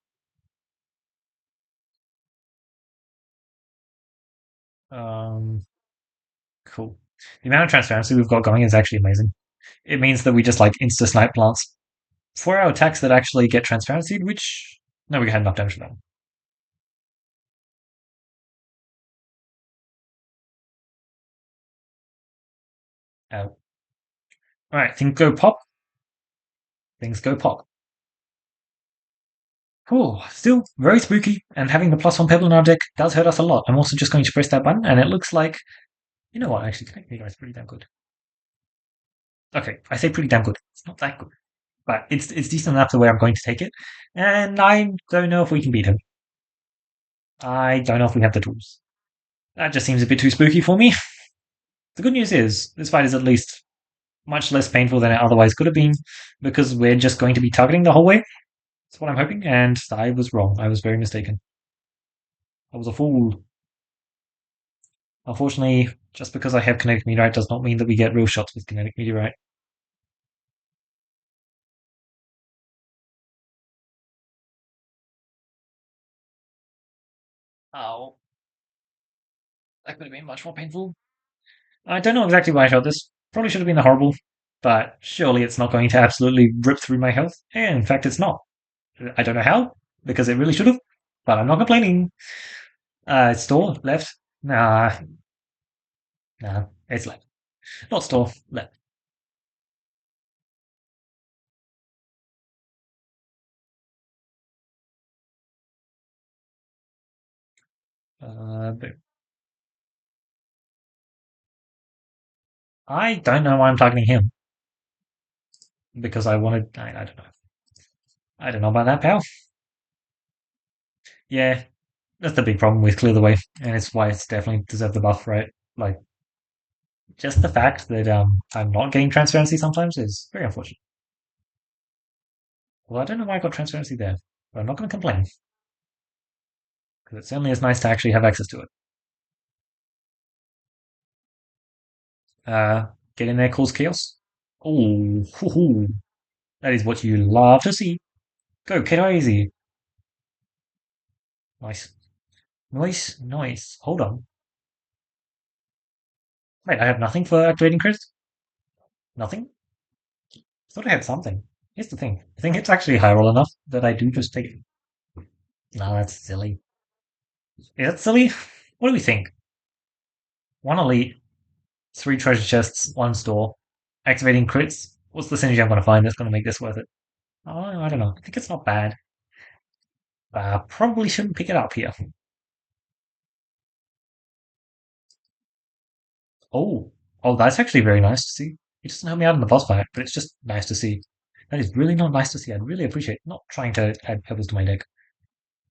Um, cool. The amount of transparency we've got going is actually amazing. It means that we just like insta snipe plants. For our attacks that actually get transparency, which no, we had enough damage for that one. All right, things go pop. Things go pop. Cool. Still very spooky, and having the +1 pebble in our deck does hurt us a lot. I'm also just going to press that button, and it looks like you know what? Actually, Connect Meter is pretty damn good. Okay, I say pretty damn good. It's not that good, but it's decent enough to where I'm going to take it. And I don't know if we can beat him. I don't know if we have the tools. That just seems a bit too spooky for me. The good news is this fight is at least much less painful than it otherwise could have been, because we're just going to be targeting the whole way. That's what I'm hoping, and I was wrong. I was very mistaken. I was a fool. Unfortunately, just because I have Kinetic Meteorite does not mean that we get real shots with Kinetic Meteorite. Oh, that could have been much more painful. I don't know exactly why I shot this. Probably should have been a horrible, but surely it's not going to absolutely rip through my health. And in fact, it's not. I don't know how, because it really should have, but I'm not complaining. Store, left. Nah, nah, it's left. Not store, left. But I don't know why I'm targeting him, because I wanted. I don't know. I don't know about that, pal. Yeah, that's the big problem with Clear the Way, and it's why it's definitely deserved the buff, right? Like, just the fact that I'm not getting transparency sometimes is very unfortunate. Well, I don't know why I got transparency there, but I'm not going to complain, because it certainly is nice to actually have access to it. Uh, get in there, cause chaos. Oh, hoo-hoo. That is what you love to see. Go crazy. Nice. Nice, nice. Hold on. Wait, I have nothing for activating crits? Nothing? I thought I had something. Here's the thing. I think it's actually high roll enough that I do just take it. No, that's silly. Is that silly? What do we think? One elite, three treasure chests, one store, activating crits. What's the synergy I'm going to find that's going to make this worth it? Oh, I don't know. I think it's not bad. Probably shouldn't pick it up here. Oh, oh, that's actually very nice to see. It doesn't help me out in the boss fight, but it's just nice to see. That is really not nice to see. I'd really appreciate not trying to add pebbles to my deck.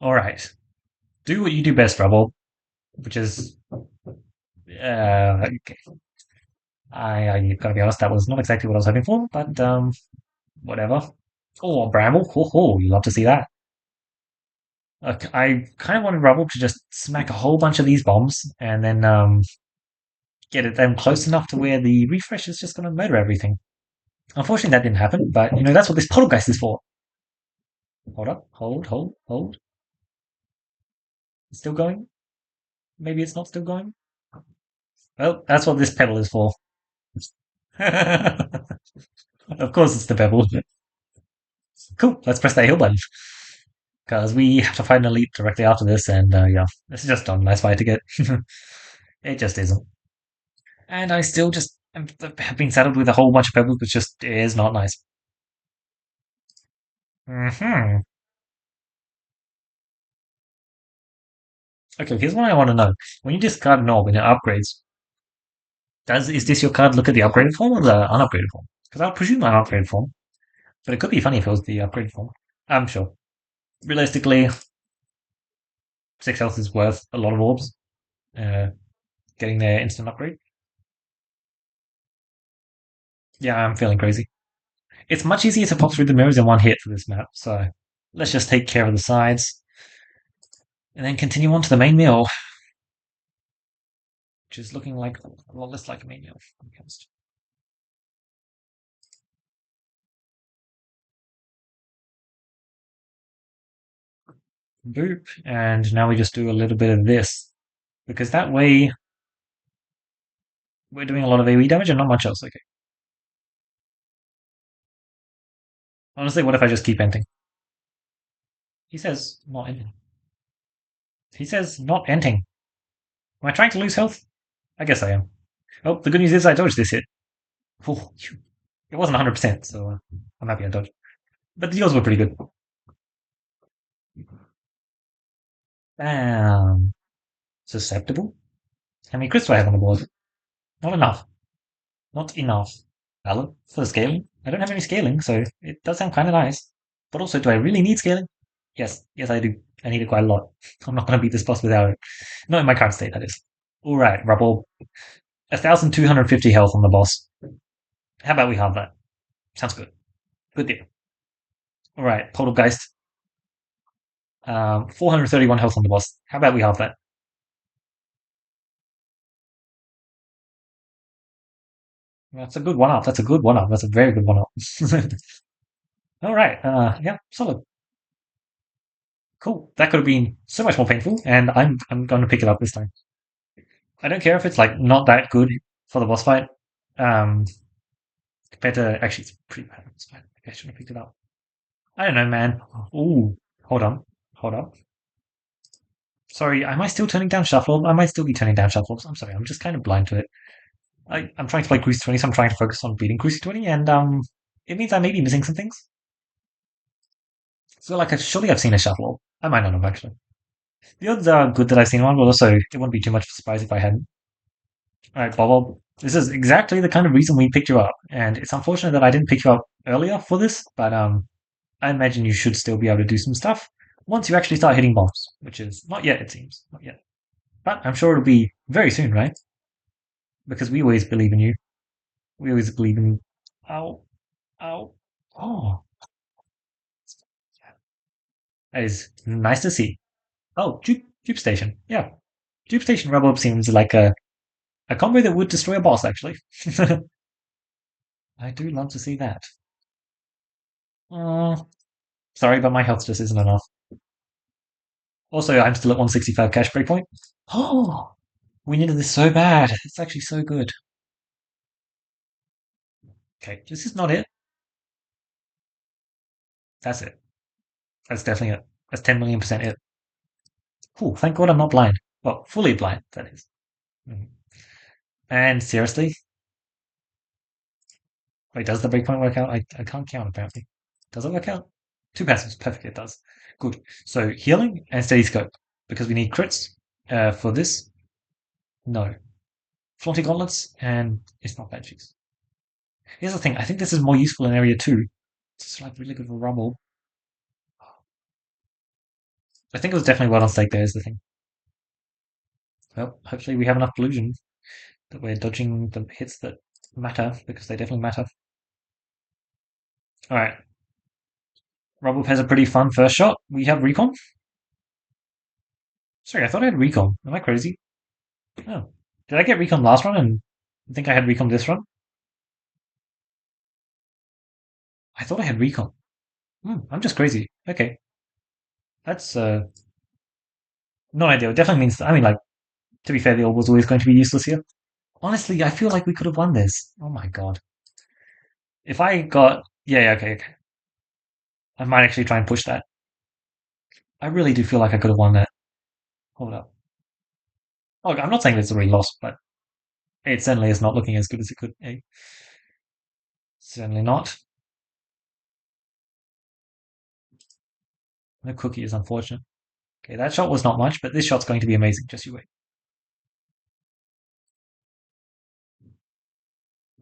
All right, do what you do best, Rubble, which is okay. I gotta be honest, that was not exactly what I was hoping for, but whatever. Oh, Bramble, you love to see that. Look, I kind of wanted Rubble to just smack a whole bunch of these bombs and then get it them close enough to where the refresh is just going to murder everything. Unfortunately, that didn't happen, but that's what this poltergeist is for. Hold up, hold. It's still going? Maybe it's not still going? Well, that's what this pebble is for. Of course, it's the pebble. Cool, let's press that heal button. Because we have to fight an elite directly after this, and yeah, this is just a nice fight to get. It just isn't. And I still just have been saddled with a whole bunch of pebbles, which just is not nice. Hmm. Okay, here's what I want to know. When you discard an orb and it upgrades, is this your card look at the upgraded form or the unupgraded form? Because I'll presume an upgraded form, but it could be funny if it was the upgraded form. I'm sure. Realistically, 6 health is worth a lot of orbs. Uh, getting their instant upgrade. Yeah, I'm feeling crazy. It's much easier to pop through the mirrors in one hit for this map, so let's just take care of the sides and then continue on to the main meal, which is looking like a lot less like a main meal. Boop, and now we just do a little bit of this because that way we're doing a lot of AoE damage and not much else. Okay. Honestly, what if I just keep ending? He says not ending. He says not ending. Am I trying to lose health? I guess I am. Oh, the good news is I dodged this hit. Oh, it wasn't 100%, so I'm happy I dodged. But the yours were pretty good. Bam. Susceptible? How many crits do I have on the board? Not enough. Not enough. Valid for the scaling. I don't have any scaling, so it does sound kind of nice. But also, do I really need scaling? Yes, I do. I need it quite a lot. I'm not going to beat this boss without it. Not in my current state, that is. Alright, Rubble. 1,250 health on the boss. How about we have that? Sounds good. Good deal. Alright, Poltergeist. 431 health on the boss. How about we have that? That's a good one up. That's a good one up. That's a very good one up. Alright, yeah, solid. Cool. That could have been so much more painful, and I'm going to pick it up this time. I don't care if it's like not that good for the boss fight. Um, Compared to actually, it's pretty bad. It's fine. Okay, I should have picked it up. I don't know, man. Ooh, hold on, hold on. Sorry, am I still turning down shuffle? I might still be turning down shuffles. I'm sorry, I'm just kind of blind to it. I'm trying to play Cruci 20, so I'm trying to focus on beating Cruci 20, and it means I may be missing some things. So like, surely I've seen a shuffle. I might not have actually. The odds are good that I've seen one, but also it wouldn't be too much of a surprise if I hadn't. All right, Bob. This is exactly the kind of reason we picked you up, and it's unfortunate that I didn't pick you up earlier for this, but I imagine you should still be able to do some stuff once you actually start hitting bombs, which is not yet, it seems. Not yet. But I'm sure it'll be very soon, right? Because we always believe in you. We always believe in. Ow. Ow. Oh. That is nice to see. Oh, Dupe Station. Yeah. Dupe Station Rebel seems like a combo that would destroy a boss, actually. I do love to see that. Oh, sorry, but my health just isn't enough. Also, I'm still at 165 cash breakpoint. Oh, we needed this so bad. It's actually so good. Okay, this is not it. That's it. That's definitely it. That's 10 million percent it. Cool. Thank God I'm not blind. Well, fully blind, that is. Mhm. And seriously, wait, does the breakpoint work out? I can't count apparently. Does it work out? Two passes. Perfect. It does. Good. So healing and steady scope because we need crits for this. No. Flaunty gauntlets and it's not bad cheeks. Here's the thing. I think this is more useful in area two. It's like really good for rumble. I think it was definitely well on stake there is the thing. Well, hopefully we have enough illusion that we're dodging the hits that matter because they definitely matter. All right. Rumble has a pretty fun first shot. We have recon. Sorry, I thought I had recon. Am I crazy? Oh. Did I get recon last run and I think I had recon this run? I thought I had recon. I'm just crazy. Okay. That's not ideal. It definitely means I mean like to be fair, the orb was always going to be useless here. Honestly, I feel like we could have won this. Oh my god. If I got yeah, okay. I might actually try and push that. I really do feel like I could have won that. Hold up. Oh, I'm not saying it's already lost, but it certainly is not looking as good as it could be. Certainly not. The cookie is unfortunate. Okay, that shot was not much, but this shot's going to be amazing. Just you wait.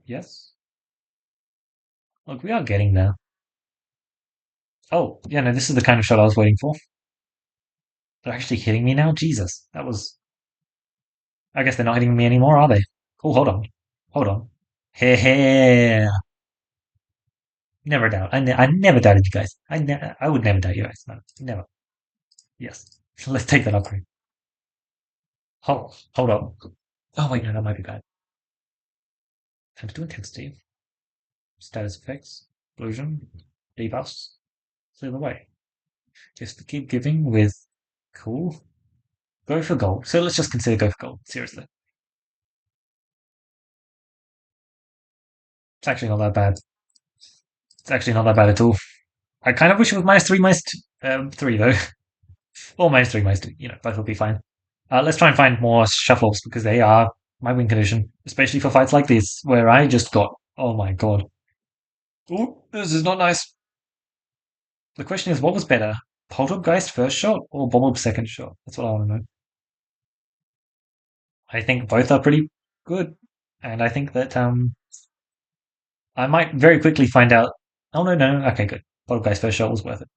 Yes. Look, we are getting there. Oh, yeah, no, this is the kind of shot I was waiting for. They're actually hitting me now? Jesus. That was. I guess they're not hitting me anymore, are they? Oh, hold on. Hold on. Hey, hey. Never doubt. I never doubted you guys. I would never doubt you guys. No, never. Yes. Let's take that upgrade. Hold on. Oh, wait, no, that might be bad. Time to do intensity. Status effects. Illusion. Debuffs. Clear the way. Just to keep giving with. Cool. Go for gold. So let's just consider go for gold. Seriously. It's actually not that bad. It's actually not that bad at all. I kind of wish it was minus three, minus three though. Or minus three, minus two. You know, both will be fine. Let's try and find more shuffles because they are my win condition, especially for fights like this where I just got. Oh my god. Ooh, this is not nice. The question is, what was better? Poltergeist first shot or Bob second shot? That's what I want to know. I think both are pretty good, and I think that I might very quickly find out. Oh no, no, okay, good. Poltergeist first shot was worth it.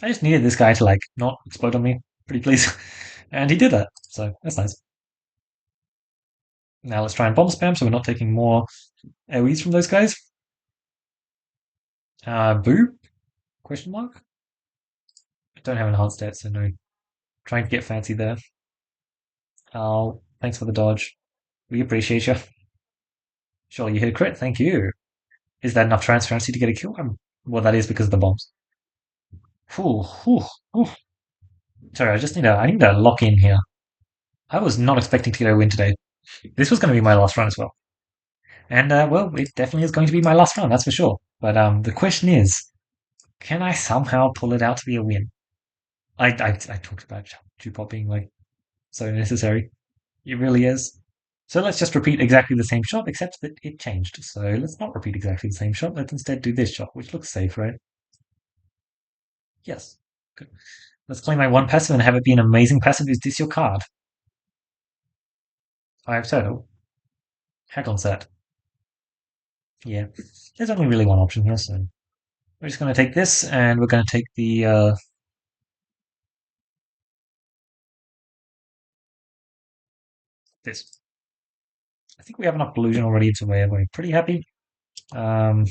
I just needed this guy to like not explode on me, pretty please, and he did that. So that's nice. Now let's try and bomb spam, so we're not taking more AoEs from those guys. Boo? Question mark? I don't have enhanced stats, so no. Trying to get fancy there. Oh, thanks for the dodge. We appreciate you. Surely you hit a crit, thank you. Is that enough transparency to get a kill? Well, that is because of the bombs. Whew, whew, whew. Sorry, I need to lock in here. I was not expecting to get a win today. This was going to be my last run as well. And, well, it definitely is going to be my last run, that's for sure. But the question is, can I somehow pull it out to be a win? I talked about Jupop being like so necessary. It really is. So let's just repeat exactly the same shot, except that it changed. So let's not repeat exactly the same shot. Let's instead do this shot, which looks safe, right? Yes. Good. Let's play my one passive and have it be an amazing passive. Is this your card? I have total. Heck on set. Yeah. There's only really one option here, so we're just going to take this, and we're going to take the this. I think we have enough illusion already to where we're pretty happy. Um,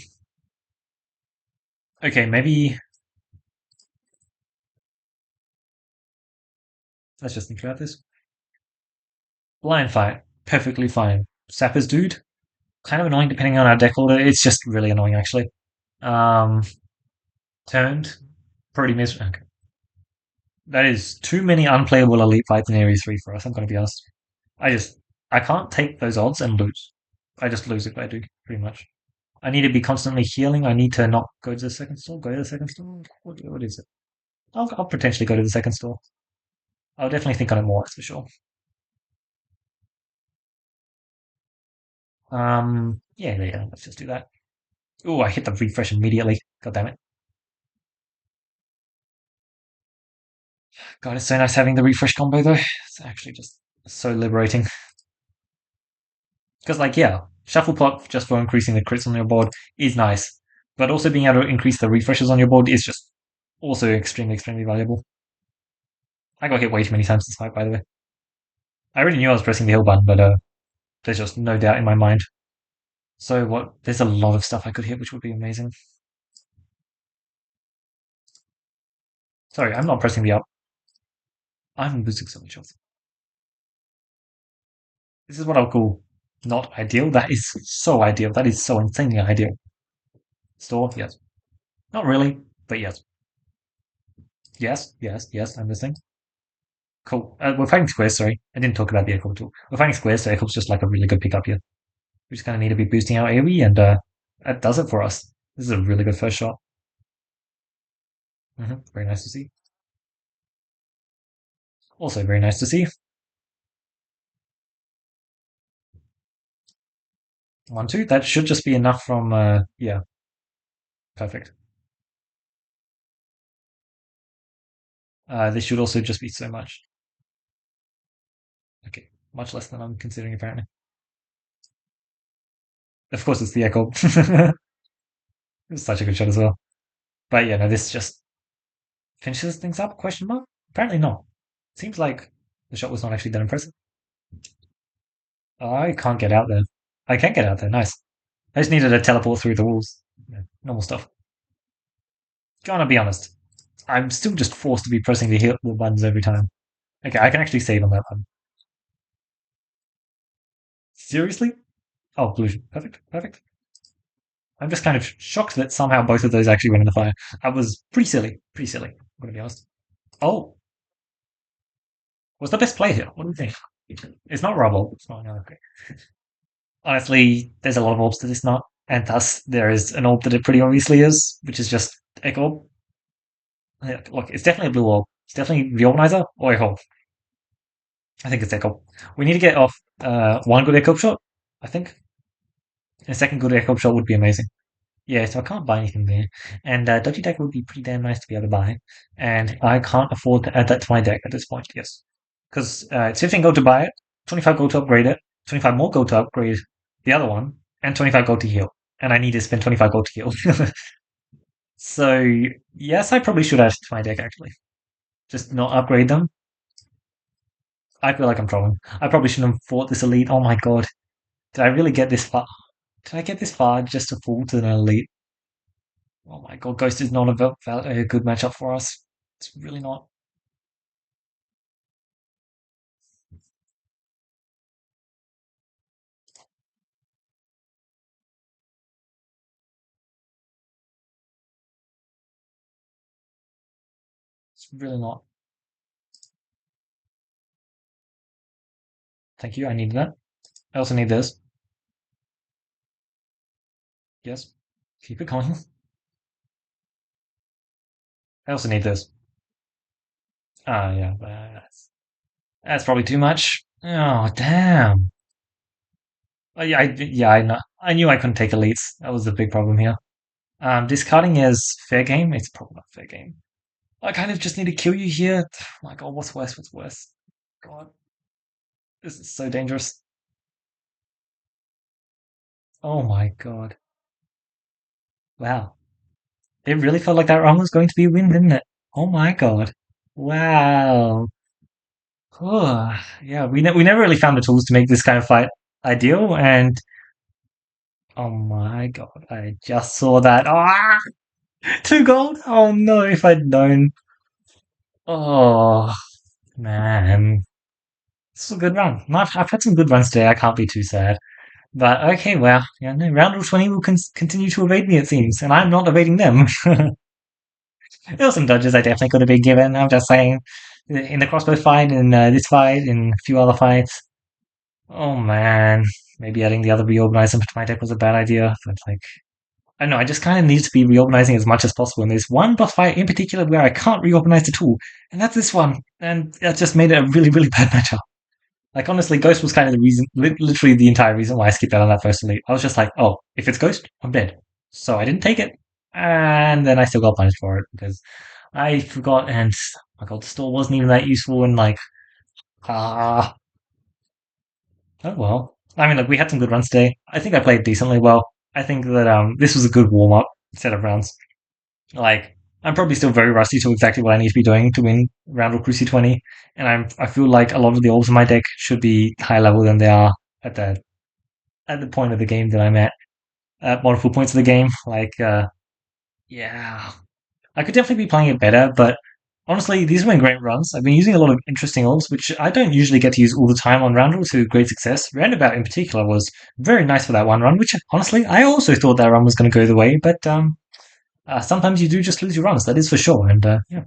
okay, maybe let's just think about this. Blind fight, perfectly fine. Sappers dude, kind of annoying depending on our deck order. It's just really annoying actually. Um, Turned, pretty miserable. Okay. That is too many unplayable elite fights in Area 3 for us, I'm going to be honest. I just, I can't take those odds and lose. I just lose if I do, pretty much. I need to be constantly healing. I need to not go to the second store, go to the second store. What is it? I'll potentially go to the second store. I'll definitely think on it more, that's for sure. Yeah, let's just do that. Oh, I hit the refresh immediately. God damn it. God, it's so nice having the refresh combo though. It's actually just so liberating. Because, like, yeah, shuffle pot just for increasing the crits on your board is nice, but also being able to increase the refreshes on your board is just also extremely valuable. I got hit way too many times this fight, by the way. I already knew I was pressing the heal button, but there's just no doubt in my mind. So what? There's a lot of stuff I could hit, which would be amazing. Sorry, I'm not pressing the up. I'm losing so much health. This is what I'll call not ideal. That is so ideal. That is so insanely ideal. Store, yes. Not really, but yes. Yes, I'm listening. Cool. We're fighting squares, sorry. I didn't talk about the echo tool. We're fighting squares, so echo's just like a really good pickup here. We just kind of need to be boosting our AoE, and that does it for us. This is a really good first shot. Very nice to see. Also very nice to see. 1, 2. That should just be enough from, yeah, perfect. This should also just be so much. Okay, much less than I'm considering apparently. Of course, it's the echo. It's such a good shot as well. But yeah, no, this just finishes things up? Question mark? Apparently not. Seems like the shot was not actually that impressive. I can't get out there. I can get out there. Nice. I just needed to teleport through the walls. Yeah, normal stuff. Gonna be honest. I'm still just forced to be pressing the buttons every time. Okay, I can actually save on that one. Seriously? Oh, illusion. Perfect. I'm just kind of shocked that somehow both of those actually went in the fire. That was pretty silly. I'm gonna be honest. Oh, was the best play here? What do you think? It's not rubble. It's not. No, okay. Honestly, there's a lot of orbs that it's not, and thus there is an orb that it pretty obviously is, which is just Echo. Yeah, look, it's definitely a blue orb. It's definitely the organizer or Echo. I think it's Echo. We need to get off one good Echo shot, I think. And a second good Echo shot would be amazing. Yeah, so I can't buy anything there. And Dodgy Deck would be pretty damn nice to be able to buy. And I can't afford to add that to my deck at this point, yes. Because it's 15 gold to buy it, 25 gold to upgrade it, 25 more gold to upgrade the other one, and 25 gold to heal. And I need to spend 25 gold to heal. So, yes, I probably should add to my deck actually. Just not upgrade them. I feel like I'm trolling. I probably shouldn't have fought this elite. Oh my god. Did I really get this far? Did I get this far just to fall to an elite? Oh my god, Ghost is not a good matchup for us. It's really not. It's really not. Thank you. I need that. I also need this. Yes. Keep it going. I also need this. Ah, yeah. That's probably too much. Oh, damn. Yeah, I know. I knew I couldn't take elites. That was the big problem here. Discarding is fair game. It's probably not fair game. I kind of just need to kill you here. My God, what's worse? What's worse? God, this is so dangerous. Oh my God. Wow. It really felt like that run was going to be a win, didn't it? Oh my God. Wow. Yeah, we never really found the tools to make this kind of fight ideal, and oh my God, I just saw that. Ah, 2 gold. Oh no, if I'd known. Oh man, this was a good run. I've had some good runs today. I can't be too sad. But okay, well, yeah, no, Roundrel 20 will continue to evade me, it seems, and I'm not evading them. There were some dodges I definitely could have been given. I'm just saying, in the crossbow fight, in this fight, in a few other fights. Oh man, maybe adding the other reorganizer to my deck was a bad idea. But like, I don't know. I just kind of need to be reorganizing as much as possible. And there's one boss fight in particular where I can't reorganize at all, and that's this one. And that just made it a really, really bad matchup. Like honestly, Ghost was kind of the reason, literally the entire reason why I skipped out on that first elite. I was just like, oh, if it's Ghost, I'm dead. So I didn't take it, and then I still got punished for it because I forgot. And my God, the store wasn't even that useful. And like, ah, oh well. I mean, like we had some good runs today. I think I played decently well. I think that this was a good warm up set of rounds. Like I'm probably still very rusty to exactly what I need to be doing to win Roundrel Cruci 20, and I feel like a lot of the orbs in my deck should be higher level than they are at the point of the game that I'm at multiple points of the game. Like yeah, I could definitely be playing it better, but honestly, these have been great runs. I've been using a lot of interesting orbs, which I don't usually get to use all the time on Roundel to great success. Roundabout in particular was very nice for that one run, which honestly I also thought that run was going to go the way, but sometimes you do just lose your runs. That is for sure, and yeah.